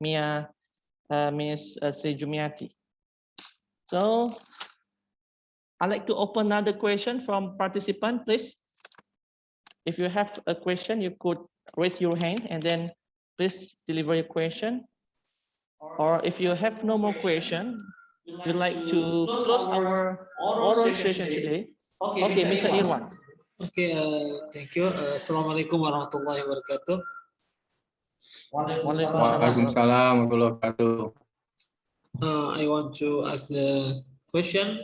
Ms. Sri Jumiati. So I'd like to open another question from participant, please. If you have a question, you could raise your hand and then please deliver your question. Or if you have no more question, we'd like to close our oral session today. Okay, Mr. Irwan. Okay, thank you. Assalamualaikum warahmatullahi wabarakatuh. Waalaikumsalam warahmatullahi wabarakatuh. I want to ask the question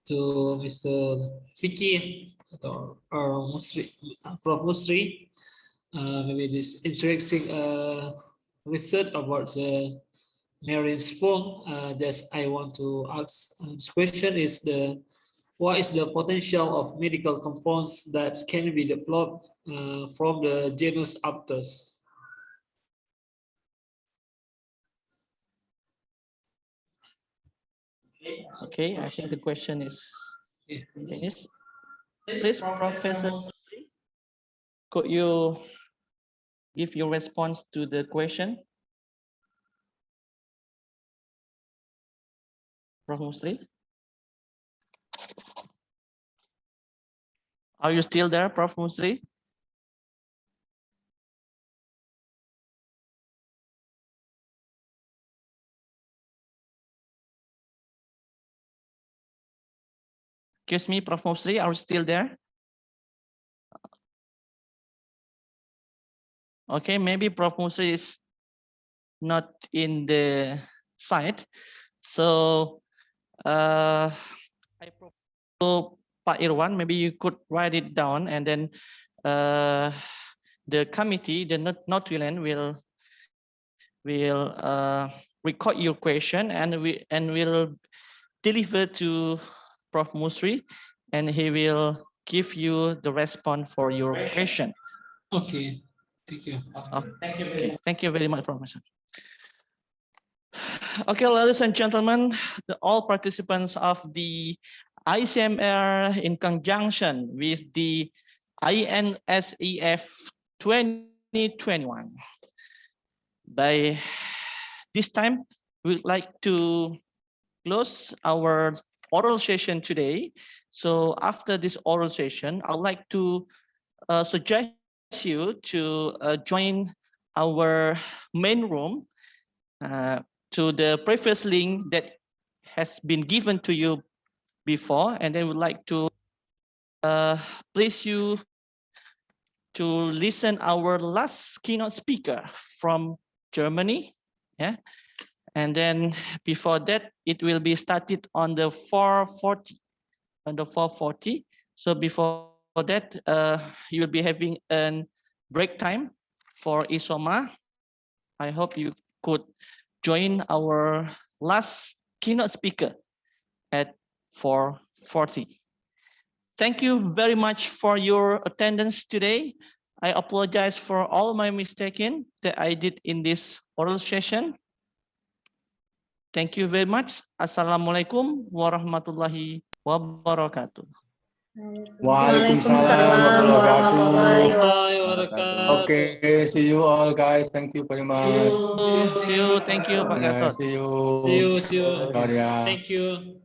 to Mr. Vicky or Musri, Prof. Musri. Maybe this interesting research about the marine sperm. That I want to ask. This question is what is the potential of medical compounds that can be developed from the genus Aptus? Okay, I think the question is finished. Please, Professor, could you give your response to the question? Prof. Musri? Are you still there, Prof. Musri? Excuse me, Prof. Musri, are you still there? Okay, maybe Prof. Musri is not in the site. So I propose Pak Irwan, maybe you could write it down and then the committee, the Northland will record your question and will deliver to Prof. Musri, and he will give you the response for your question. Okay, thank you. Okay, thank you very much, Professor. Okay, ladies and gentlemen, all participants of the ICMR in conjunction with the INSEF 2021. By this time, we'd like to close our oral session today. So after this oral session, I'd like to suggest you to join our main room to the previous link that has been given to you before, and then we'd like to please you to listen our last keynote speaker from Germany. Yeah. And then before that, it will be started on the 4:40. On the 4:40. So before that, you will be having a break time for ISOMA. I hope you could join our last keynote speaker at 4:40. Thank you very much for your attendance today. I apologize for all my mistakes that I did in this oral session. Thank you very much. Assalamualaikum warahmatullahi wabarakatuh. Waalaikumsalam warahmatullahi wabarakatuh. Okay, see you all guys. Thank you very much. See you. Thank you, Pak Yeah, Gatot. see you. See you. Claudia. Thank you.